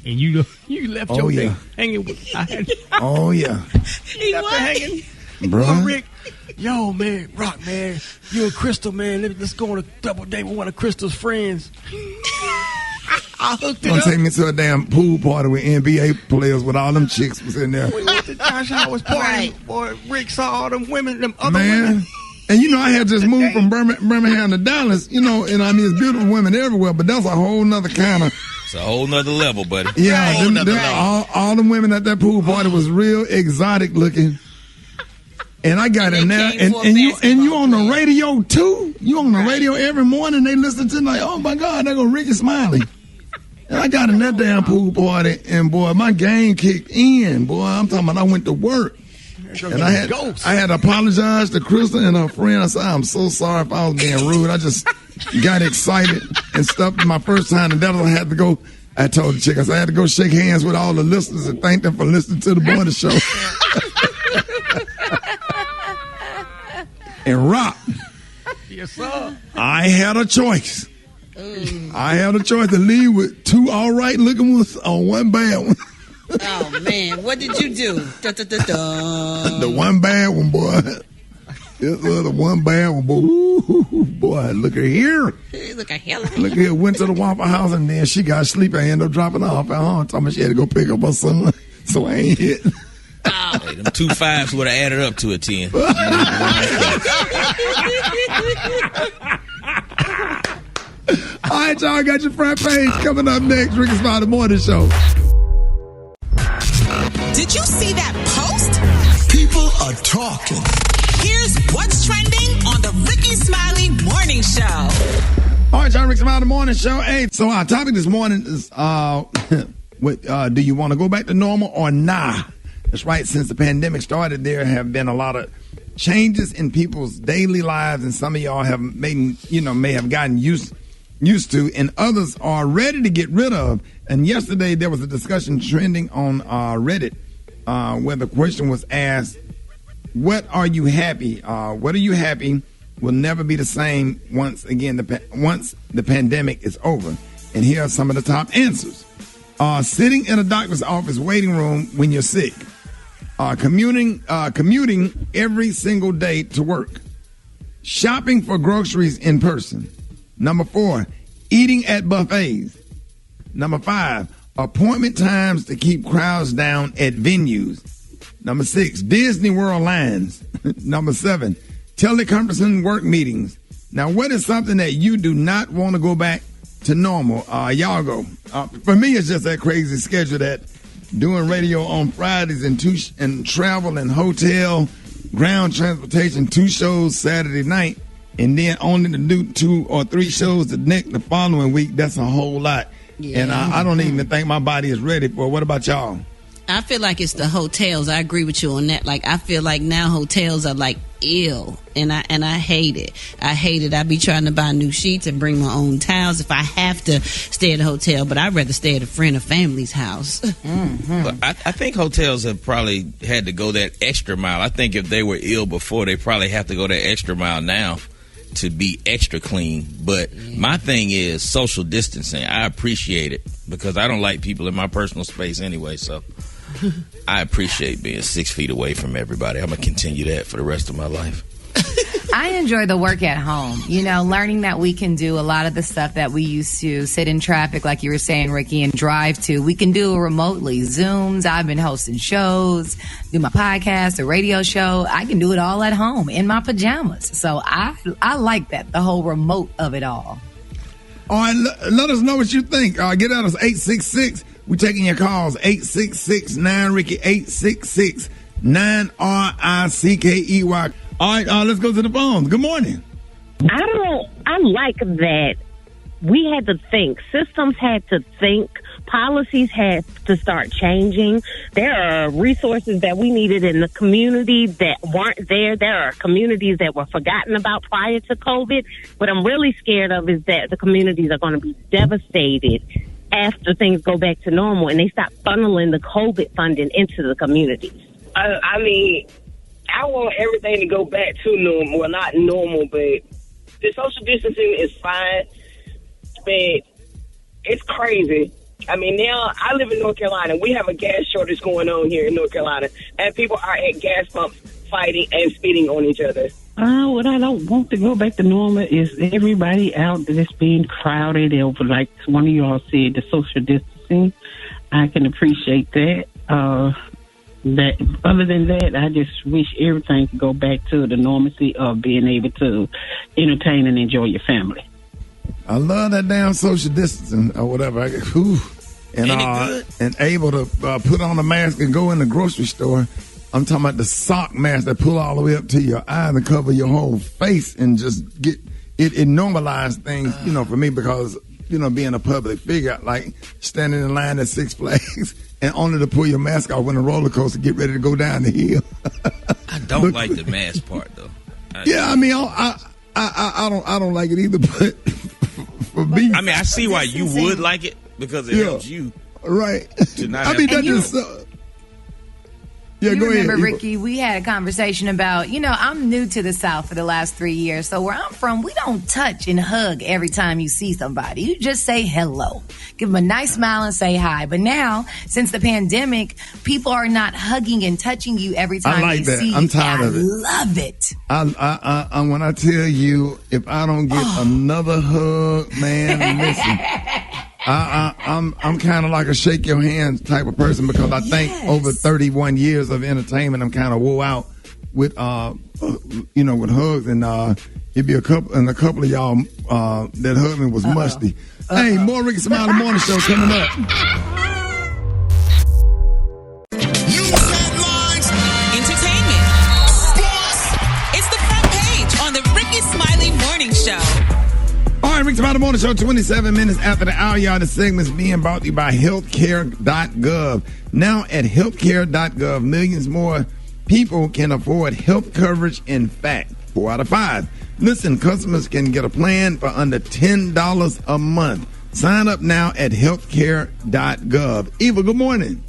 F: And you left your date hanging with
B: Oh, yeah.
H: He was
F: hanging.
B: Bro.
F: Oh, Rick. Yo, man, Rock, man. You and Crystal, man. Let's go on a double date with one of Crystal's friends. I hooked it
B: Don't
F: up.
B: take me to a damn pool party with NBA players with all them chicks was in there.
F: We went to Josh Howard's party.
H: Right.
F: Boy, Rick saw all them women, them other
B: Man.
F: women.
B: And I had just moved from Birmingham to Dallas, and it's beautiful women everywhere, but that's a whole nother kind of.
I: It's a whole nother level, buddy.
B: Yeah, all the women at that pool party was real exotic looking. And I got in there, and you on the radio too? You on the radio every morning, they listen to like, oh my God, there go Rickey Smiley. And I got in that damn pool party, and boy, my game kicked in, boy. I'm talking about I went to work. And I had to apologize to Krista and her friend. I said, I'm so sorry if I was being rude. I just got excited and stuff. My first time in Dallas, I had to go. I told the chick, I had to go shake hands with all the listeners and thank them for listening to the Border Show. And Rock.
F: Yes, sir.
B: I had a choice. I had a choice to leave with 2 all right looking ones or 1 bad one.
H: Oh, man. What did you do?
B: The 1 bad one, boy. This was the 1 bad one, boy. Ooh, boy, look at here.
H: Look at hell.
B: Look here, went to the Waffle House, and then she got sleepy. I ended up dropping her off at home. Told me she had to go pick up her son, so I ain't hit.
I: Hey, them 2 5s would have added up to a 10.
B: All right, y'all, got your front page coming up next. Rickey Smiley Morning Show.
D: Did you see that post?
K: People are talking.
D: Here's what's trending on the Rickey Smiley Morning Show.
B: All right, y'all, Rickey Smiley Morning Show. Hey, so our topic this morning is, do you want to go back to normal or nah? That's right. Since the pandemic started, there have been a lot of changes in people's daily lives, and some of y'all have may have gotten used to, and others are ready to get rid of. And yesterday there was a discussion trending on Reddit where the question was asked, what are you happy? What are you happy will never be the same once the pandemic is over? And here are some of the top answers. Sitting in a doctor's office waiting room when you're sick. Commuting every single day to work. Shopping for groceries in person. Number 4, eating at buffets. Number 5, appointment times to keep crowds down at venues. Number 6, Disney World lines. Number 7, teleconferencing work meetings. Now, what is something that you do not want to go back to normal? Y'all go. For me, it's just that crazy schedule that doing radio on Fridays and travel and hotel, ground transportation, 2 shows Saturday night, and then only to do 2 or 3 shows the following week. That's a whole lot. Yeah. And I don't even think my body is ready for it. What about y'all?
H: I feel like it's the hotels. I agree with you on that. Like, I feel like now hotels are like ill, and I hate it. I hate it. I be trying to buy new sheets and bring my own towels if I have to stay at a hotel, but I'd rather stay at a friend or family's house.
I: Mm-hmm. Well, I think hotels have probably had to go that extra mile. I think if they were ill before, they probably have to go that extra mile now to be extra clean. But my thing is social distancing. I appreciate it because I don't like people in my personal space anyway, so I appreciate being 6 feet away from everybody. I'm going to continue that for the rest of my life.
E: I enjoy the work at home. Learning that we can do a lot of the stuff that we used to sit in traffic, like you were saying, Ricky, and drive to. We can do remotely. Zooms. I've been hosting shows, do my podcast, a radio show. I can do it all at home in my pajamas. So I like that, the whole remote of it all.
B: All right, let us know what you think. Get at us, 866. We're taking your calls, 866-9-RICKY, 866-9-RICKEY. All right, let's go to the phones. Good morning.
Q: I like that we had to think. Systems had to think. Policies had to start changing. There are resources that we needed in the community that weren't there. There are communities that were forgotten about prior to COVID. What I'm really scared of is that the communities are going to be devastated after things go back to normal and they stop funneling the COVID funding into the communities?
L: I mean, I want everything to go back to normal. Well, not normal, but the social distancing is fine. But it's crazy. I mean, now I live in North Carolina. We have a gas shortage going on here in North Carolina, and people are at gas pumps fighting and spitting on each other.
M: What I don't want to go back to normal is everybody out that's being crowded over, like one of y'all said, the social distancing. I can appreciate that. That other than that, I just wish everything could go back to the normalcy of being able to entertain and enjoy your family.
B: I love that damn social distancing or whatever. And able to put on a mask and go in the grocery store. I'm talking about the sock mask that pull all the way up to your eyes and cover your whole face and just get it normalized things, for me because, being a public figure, like standing in line at Six Flags and only to pull your mask off when the roller coaster get ready to go down the hill.
I: I don't like the mask part though.
B: I don't like it either, but for me,
I: I mean, I see why you would like it because it helps you,
B: right?
I: To not
B: I mean, that just.
E: You
B: go
E: remember,
B: ahead,
E: Ricky, we had a conversation about, I'm new to the South for the last 3 years. So where I'm from, we don't touch and hug every time you see somebody. You just say hello. Give them a nice smile and say hi. But now, since the pandemic, people are not hugging and touching you every time they see you.
B: I'm tired of it.
E: I love it.
B: I when I tell you, if I don't get another hug, man, listen. I'm kind of like a shake your hand type of person because I think over 31 years of entertainment, I'm kind of wore out with, with hugs and it'd be a couple of y'all that hug me was musty. Hey, more Rickey Smiley Morning Show coming up.
D: Entertainment. Sports. It's the front page on the Rickey Smiley Morning Show.
B: All right, Rickey Smiley Morning Show, 27 minutes after the hour, y'all. The segment's being brought to you by healthcare.gov. Now at healthcare.gov, millions more people can afford health coverage. In fact, 4 out of 5. Listen, customers can get a plan for under $10 a month. Sign up now at healthcare.gov. Eva, good morning.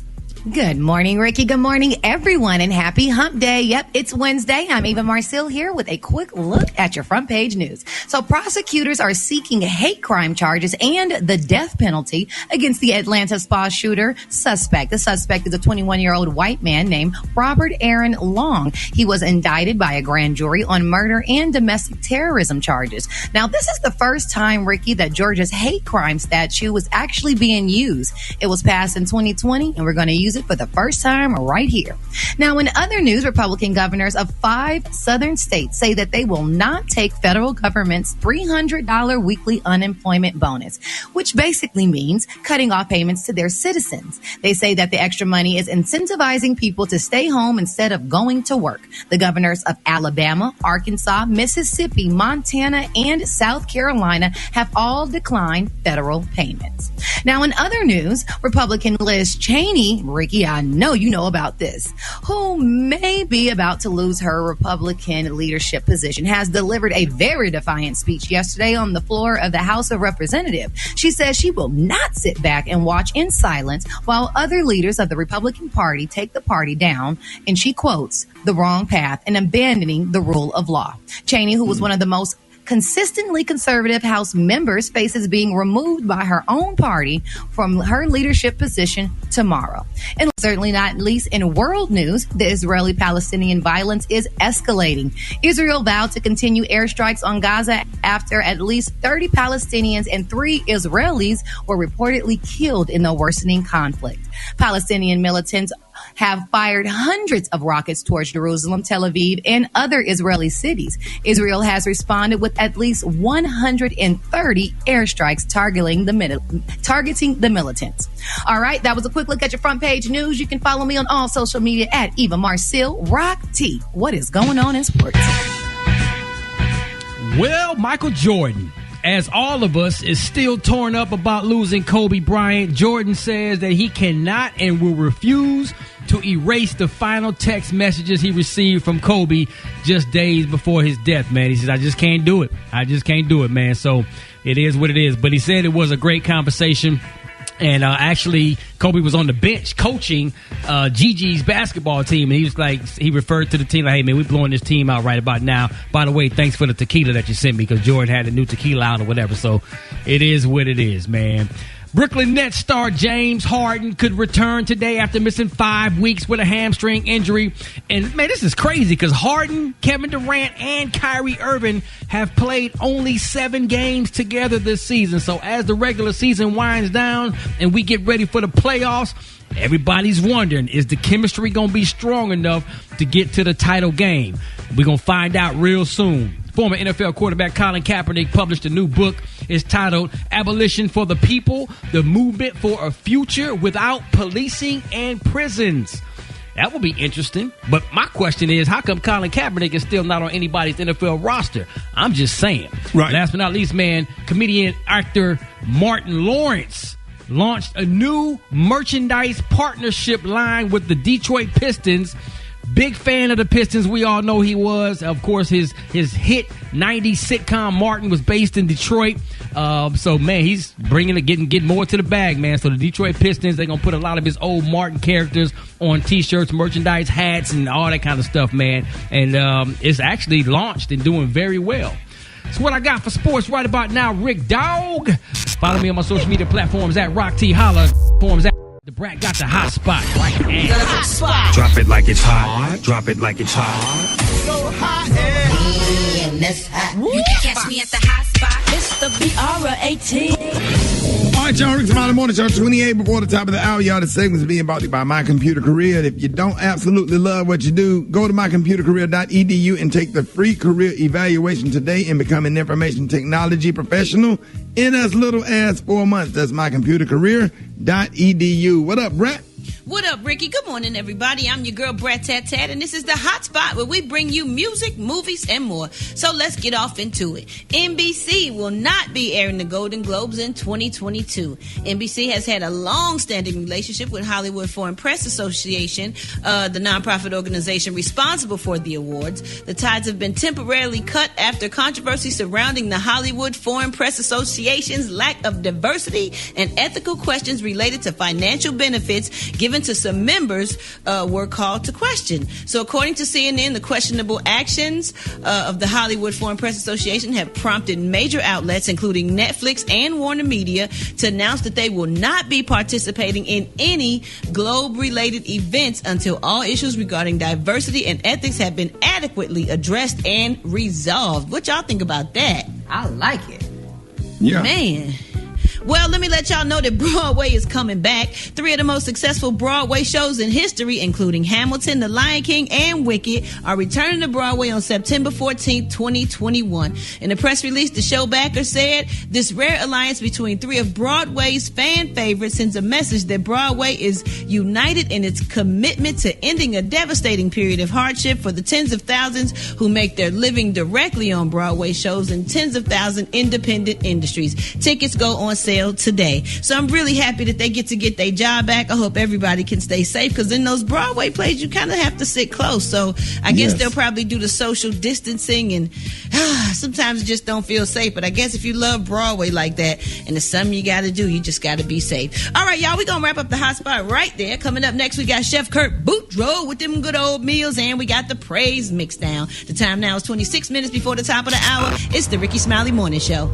E: Good morning, Ricky. Good morning, everyone, and happy hump day. Yep, it's Wednesday. I'm Eva Marcille here with a quick look at your front page news. So prosecutors are seeking hate crime charges and the death penalty against the Atlanta spa shooter suspect. The suspect is a 21-year-old white man named Robert Aaron Long. He was indicted by a grand jury on murder and domestic terrorism charges. Now, this is the first time, Ricky, that Georgia's hate crime statute was actually being used. It was passed in 2020, and we're going to use it for the first time right here. Now, in other news, Republican governors of 5 southern states say that they will not take federal government's $300 weekly unemployment bonus, which basically means cutting off payments to their citizens. They say that the extra money is incentivizing people to stay home instead of going to work. The governors of Alabama, Arkansas, Mississippi, Montana, and South Carolina have all declined federal payments. Now, in other news, Republican Liz Cheney, Ricky, I know you know about this, who may be about to lose her Republican leadership position, has delivered a very defiant speech yesterday on the floor of the House of Representatives. She says she will not sit back and watch in silence while other leaders of the Republican Party take the party down, and she quotes, the wrong path and abandoning the rule of law. Cheney, who was one of the most consistently conservative House members, faces being removed by her own party from her leadership position tomorrow. And certainly not least in world news, the Israeli-Palestinian violence is escalating. Israel vowed to continue airstrikes on Gaza after at least 30 Palestinians and 3 Israelis were reportedly killed in the worsening conflict. Palestinian militants have fired hundreds of rockets towards Jerusalem, Tel Aviv, and other Israeli cities. Israel has responded with at least 130 airstrikes targeting the militants. All right, that was a quick look at your front page news. You can follow me on all social media at Eva Marcille. Rock T. What is going on in sports?
F: Well, Michael Jordan, as all of us, is still torn up about losing Kobe Bryant. Jordan says that he cannot and will refuse to erase the final text messages he received from Kobe just days before his death, man. He says, I just can't do it. I just can't do it, man. So it is what it is. But he said it was a great conversation. And actually, Kobe was on the bench coaching Gigi's basketball team, and he was like, he referred to the team like, "Hey man, we're blowing this team out right about now. By the way, thanks for the tequila that you sent me, because Jordan had a new tequila out or whatever." So it is what it is, man. Brooklyn Nets star James Harden could return today after missing 5 weeks with a hamstring injury. And, man, this is crazy because Harden, Kevin Durant, and Kyrie Irving have played only 7 games together this season. So as the regular season winds down and we get ready for the playoffs, everybody's wondering, is the chemistry going to be strong enough to get to the title game? We're going to find out real soon. Former NFL quarterback Colin Kaepernick published a new book. It's titled Abolition for the People, the Movement for a Future Without Policing and Prisons. That will be interesting. But my question is, how come Colin Kaepernick is still not on anybody's NFL roster? I'm just saying.
B: Right.
F: Last but not least, man, comedian actor Martin Lawrence launched a new merchandise partnership line with the Detroit Pistons. Big fan of the Pistons. We all know he was. Of course, his hit 90s sitcom Martin was based in Detroit. So, man, he's getting more to the bag, man. So the Detroit Pistons, they're going to put a lot of his old Martin characters on T-shirts, merchandise, hats, and all that kind of stuff, man. And it's actually launched and doing very well. That's what I got for sports right about now, Rick Dog. Follow me on my social media platforms at Rock T Holla. The Brat got the hot spot right now.
D: The hot spot.
A: Drop it like it's hot. Drop it like it's hot.
D: So hot and that's hot. You can catch me at the hot spot. It's the BR18.
B: All right, y'all. Rickey Smiley Morning Show, 28 before the top of the hour. Y'all, this segment is being brought to you by My Computer Career. And if you don't absolutely love what you do, go to mycomputercareer.edu and take the free career evaluation today and become an information technology professional in as little as 4 months. That's mycomputercareer.edu. What up, Brett?
H: What up, Ricky? Good morning, everybody. I'm your girl, Brat Tat Tat, and this is the Hot Spot where we bring you music, movies, and more. So let's get off into it. NBC will not be airing the Golden Globes in 2022. NBC has had a long-standing relationship with Hollywood Foreign Press Association, the nonprofit organization responsible for the awards. The ties have been temporarily cut after controversy surrounding the Hollywood Foreign Press Association's lack of diversity and ethical questions related to financial benefits given to some members were called to question. So according to CNN, the questionable actions of the Hollywood Foreign Press Association have prompted major outlets, including Netflix and Warner Media, to announce that they will not be participating in any Globe-related events until all issues regarding diversity and ethics have been adequately addressed and resolved. What y'all think about that?
E: I like it.
B: Yeah.
H: Man. Well, let me let y'all know that Broadway is coming back. 3 of the most successful Broadway shows in history, including Hamilton, The Lion King, and Wicked, are returning to Broadway on September 14th, 2021. In a press release, the show backer said, "This rare alliance between 3 of Broadway's fan favorites sends a message that Broadway is united in its commitment to ending a devastating period of hardship for the tens of thousands who make their living directly on Broadway shows and tens of thousand independent industries." Tickets go on sale today. So I'm really happy that they get their job back. I hope everybody can stay safe, because in those Broadway plays you kind of have to sit close. So I guess they'll probably do the social distancing, and sometimes it just don't feel safe. But I guess if you love Broadway like that and it's something you got to do, you just got to be safe. All right, y'all, we're going to wrap up the hot spot right there. Coming up next, we got Chef Kurt Boudreaux with them good old meals, and we got the praise mix down. The time now is 26 minutes before the top of the hour. It's the Rickey Smiley Morning Show.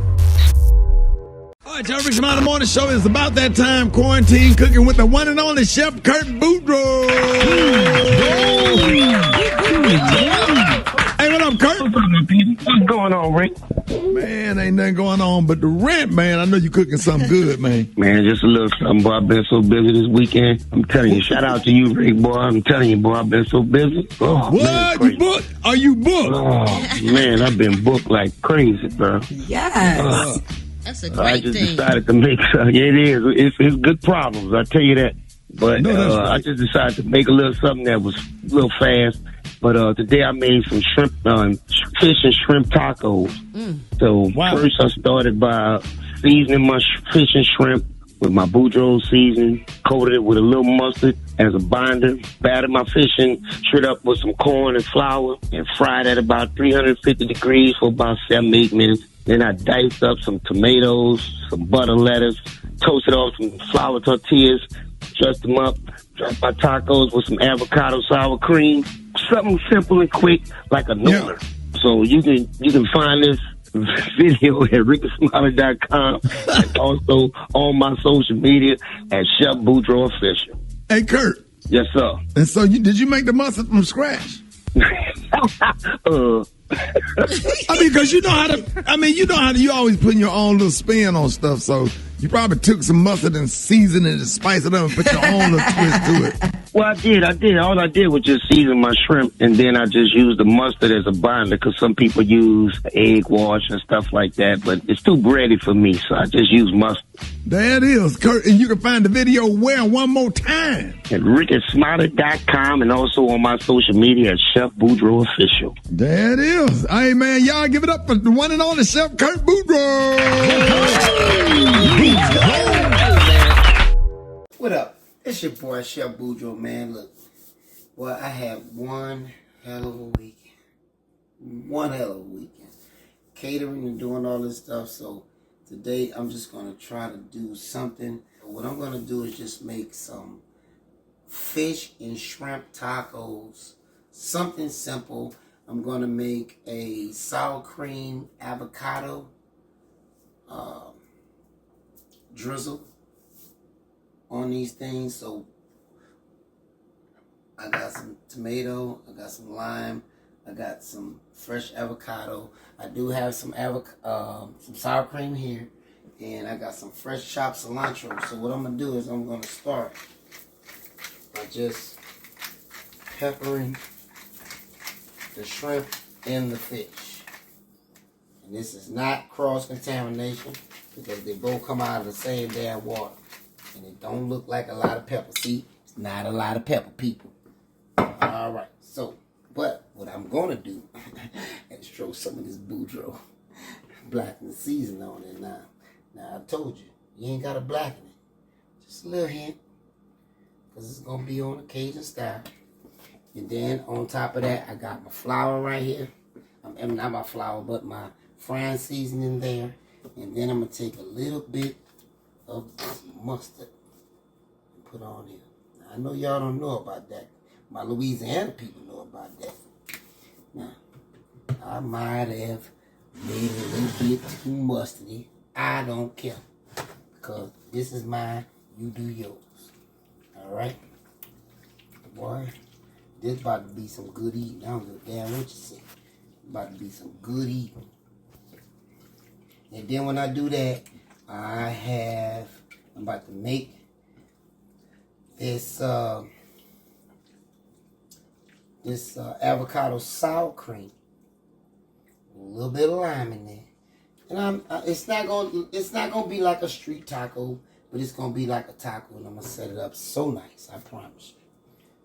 B: All right, y'all, Rickey Smiley Morning Show is about that time. Quarantine cooking with the one and only Chef Kurt Boudreaux. Hey, what up, Kurt?
P: What's going on, Rick?
B: Man, ain't nothing going on but the rent, man. I know you cooking something good, man.
P: Man, just a little something, boy. I've been so busy this weekend. I'm telling you, shout out to you, Rick, boy. I'm telling you, boy, I've been so busy. Oh,
B: what?
P: Man,
B: you booked? Are you booked?
P: Oh, man, I've been booked like crazy, bro.
E: Yes.
H: That's a great
P: I just
H: thing.
P: decided to make it is. It's good problems, I tell you that. But I just decided to make a little something that was a little fast. But today I made some shrimp, fish and shrimp tacos. So first I started by seasoning my fish and shrimp with my Boudreaux seasoning, coated it with a little mustard as a binder, battered my fish and shred up with some corn and flour, and fried at about 350 degrees for about 7-8 minutes. Then I diced up some tomatoes, some butter lettuce, toasted off some flour tortillas, dressed them up, dressed my tacos with some avocado sour cream. Something simple and quick, like a noodler. So you can find this video at rickysmiley.com and also on my social media at Chef Boudreaux Official.
B: Hey, Kurt.
P: Yes, sir.
B: And so did you make the mustard from scratch? I mean, because you you always put your own little spin on stuff, so you probably took some mustard and seasoned it and spiced it up and put your own little twist to it.
P: Well, I did. All I did was just season my shrimp, and then I just used the mustard as a binder, because some people use egg wash and stuff like that, but it's too bready for me, so I just use mustard.
B: There it is, Kurt, and you can find the video where one more time?
P: At rickysmiley.com and also on my social media at Chef Boudreaux Official.
B: There it is. Hey, man, y'all give it up for the one and only Chef Kurt Boudreaux.
N: What up? It's your boy, Chef Boudreaux, man. Look, well, I had one hell of a weekend. One hell of a weekend. Catering and doing all this stuff, so today I'm just going to try to do something. What I'm going to do is just make some fish and shrimp tacos. Something simple. I'm going to make a sour cream avocado drizzle on these things. So I got some tomato, I got some lime, I got some fresh avocado. I do have some sour cream here, and I got some fresh chopped cilantro. So what I'm gonna do is I'm gonna start by just peppering the shrimp and the fish. And this is not cross-contamination, because they both come out of the same damn water. And it don't look like a lot of pepper. See, it's not a lot of pepper, people. All right, so, but what I'm going to do is throw some of this Boudreaux blackened season on it now. Now, I told you, you ain't got to blacken it. Just a little hint, because it's going to be on a Cajun style. And then on top of that, I got my flour right here. Not my flour, but my frying seasoning there. And then I'm going to take a little bit of mustard and put on here. Now, I know y'all don't know about that. My Louisiana people know about that. Now, I might have made it a little bit too mustardy. I don't care, because this is mine, you do yours. Alright? Boy, this about to be some good eating. I don't give a damn what you say. About to be some good eating. And then when I do that, I'm about to make this avocado sour cream. A little bit of lime in there. And it's not gonna be like a street taco, but it's gonna be like a taco, and I'm gonna set it up so nice, I promise you.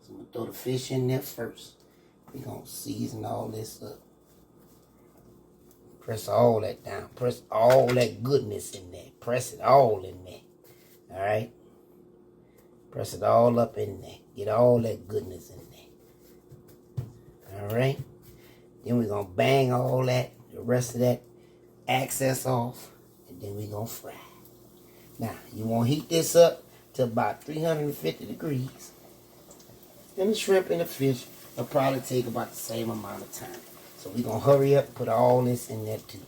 N: So I'm gonna throw the fish in there first. We're gonna season all this up. Press all that down. Press all that goodness in there. Press it all in there. Alright? Press it all up in there. Get all that goodness in there. Alright? Then we're going to bang all that, the rest of that excess off, and then we're going to fry. Now, you want to heat this up to about 350 degrees. Then the shrimp and the fish will probably take about the same amount of time. So we're going to hurry up and put all this in there too.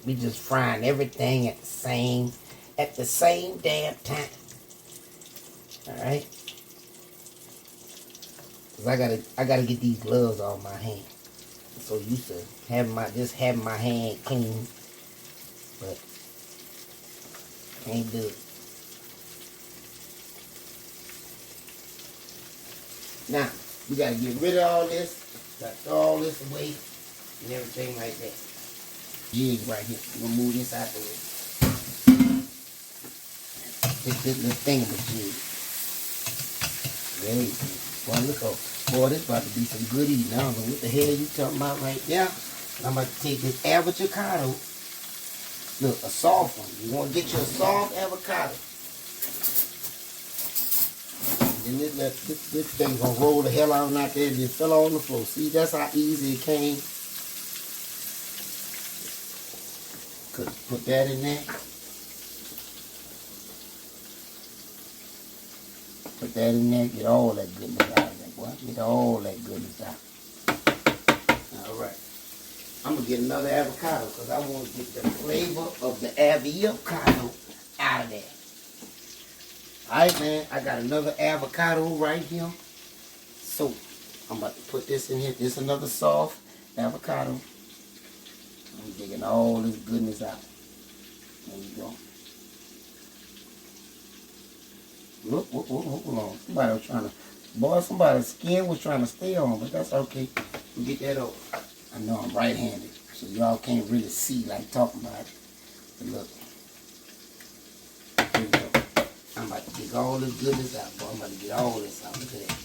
N: We just frying everything at the same damn time. Alright? Because I gotta get these gloves off my hand. I'm so used to having my hand clean. But can't do it. Now, we gotta get rid of all this. Gotta throw all this away and everything like that. Jig right here. We're gonna move this out the way. This little thing of a jig. There you go. Boy, look up. Boy, this about to be some good eating. I don't know what the hell you talking about right there. I'm about to take this avocado. Look, a soft one. You want to get you a soft avocado. And then this thing gonna roll the hell out there and it fell on the floor. See, that's how easy it came. Put that in there. Put that in there, get all that goodness out of there, boy. Get all that goodness out. All right. I'm going to get another avocado because I want to get the flavor of the avocado out of there. All right, man. I got another avocado right here. So, I'm about to put this in here. This is another soft avocado. I'm digging all this goodness out. There you go. Look, hold on. Somebody was trying to, boy, somebody's skin was trying to stay on, but that's okay. We'll get that over. I know I'm right-handed, so y'all can't really see like talking about it. But look. Here we go. I'm about to dig all this goodness out, boy. I'm about to get all this out. Look at that.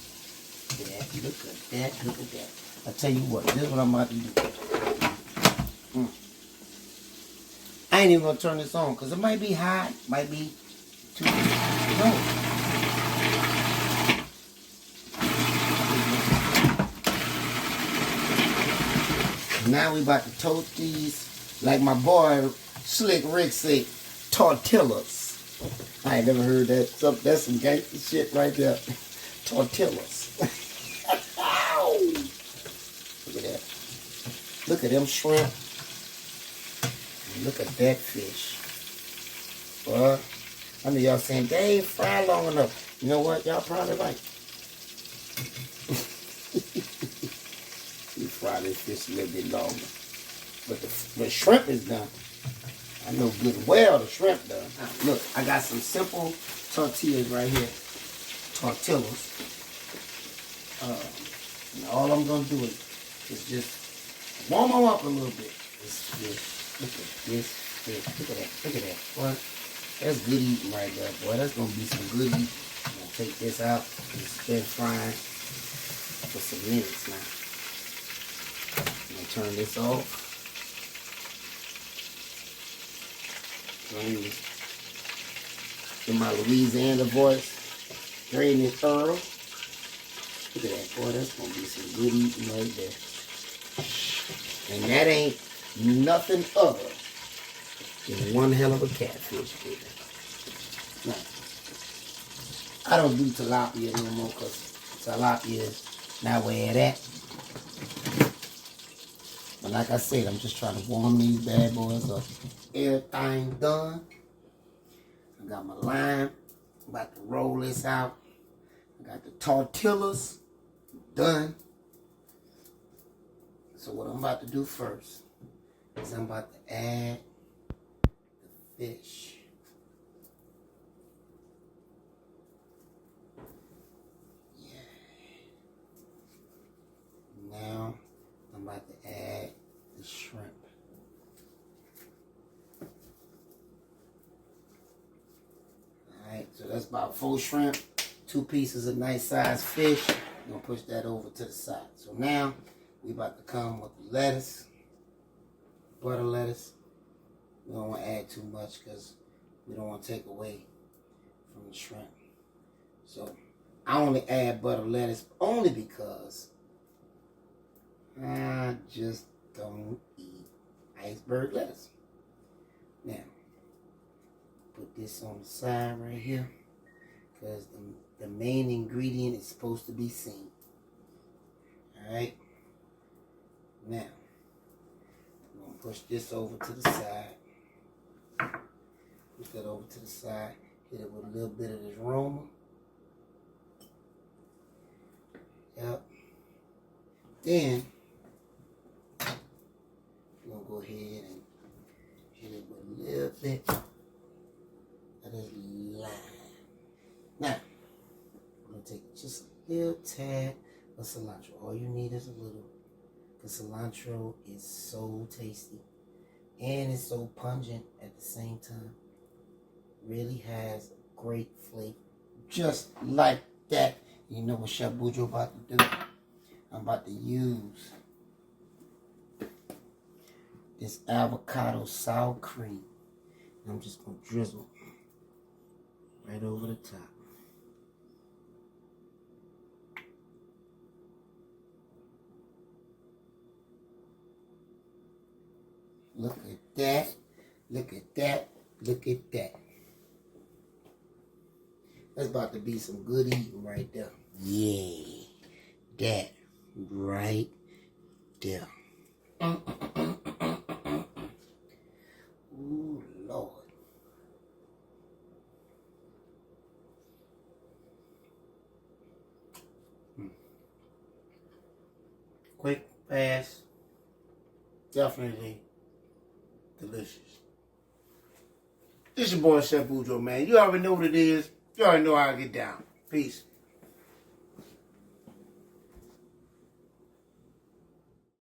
N: Look at that. Look at that. Look at that. I tell you what, this is what I'm about to do. I ain't even gonna turn this on because it might be hot, might be too low. Now we about to toast these, like my boy Slick Rick said, tortillas. I ain't never heard that. That's some gangster shit right there. Tortillas. Look at that. Look at them shrimp. Look at that fish. Well, I know y'all saying they ain't fried long enough. You know what? Y'all probably right. We fry this fish a little bit longer. But the shrimp is done. I know good and well the shrimp done. Look, I got some simple tortillas right here. Tortillas. And all I'm going to do is just warm them up a little bit. Look at this fish. Look at that. Look at that. Boy, that's good eating right there, boy. That's going to be some good eating. I'm going to take this out and stir frying for some minutes now. I'm going to turn this off. In my Louisiana voice, drain this thorough. Look at that, boy. That's going to be some good eating right there. And that ain't nothing other than one hell of a catfish, baby. Now, I don't do tilapia no more because tilapia is not where it at. But like I said, I'm just trying to warm these bad boys up. Everything done. I got my lime. I'm about to roll this out. I got the tortillas done. So what I'm about to do first is I'm about to add the fish. Yeah. Now I'm about to add the shrimp. Alright, so that's about 4 shrimp, 2 pieces of nice sized fish. I'm gonna push that over to the side. So now we about to come with the lettuce, butter lettuce. We don't want to add too much because we don't want to take away from the shrimp. So I only add butter lettuce only because I just don't eat iceberg lettuce. Now, put this on the side right here because the main ingredient is supposed to be seen. Alright. Now, I'm going to push this over to the side. Push that over to the side. Hit it with a little bit of this aroma. Yep. Then, we're going to go ahead and hit it with a little bit of this lime. Now, I'm going to take just a little tad of cilantro. All you need is a little. Because cilantro is so tasty. And it's so pungent at the same time. Really has great flavor. Just like that. You know what Chef Boudreaux about to do? I'm about to use this avocado sour cream. And I'm just going to drizzle right over the top. Look at that. Look at that. Look at that. That's about to be some good eating right there. Yeah. That right there. Ooh, Lord. Quick, fast, definitely delicious. This your boy Chef Boudreaux, man. You already know what it is. You already know how I get down. Peace.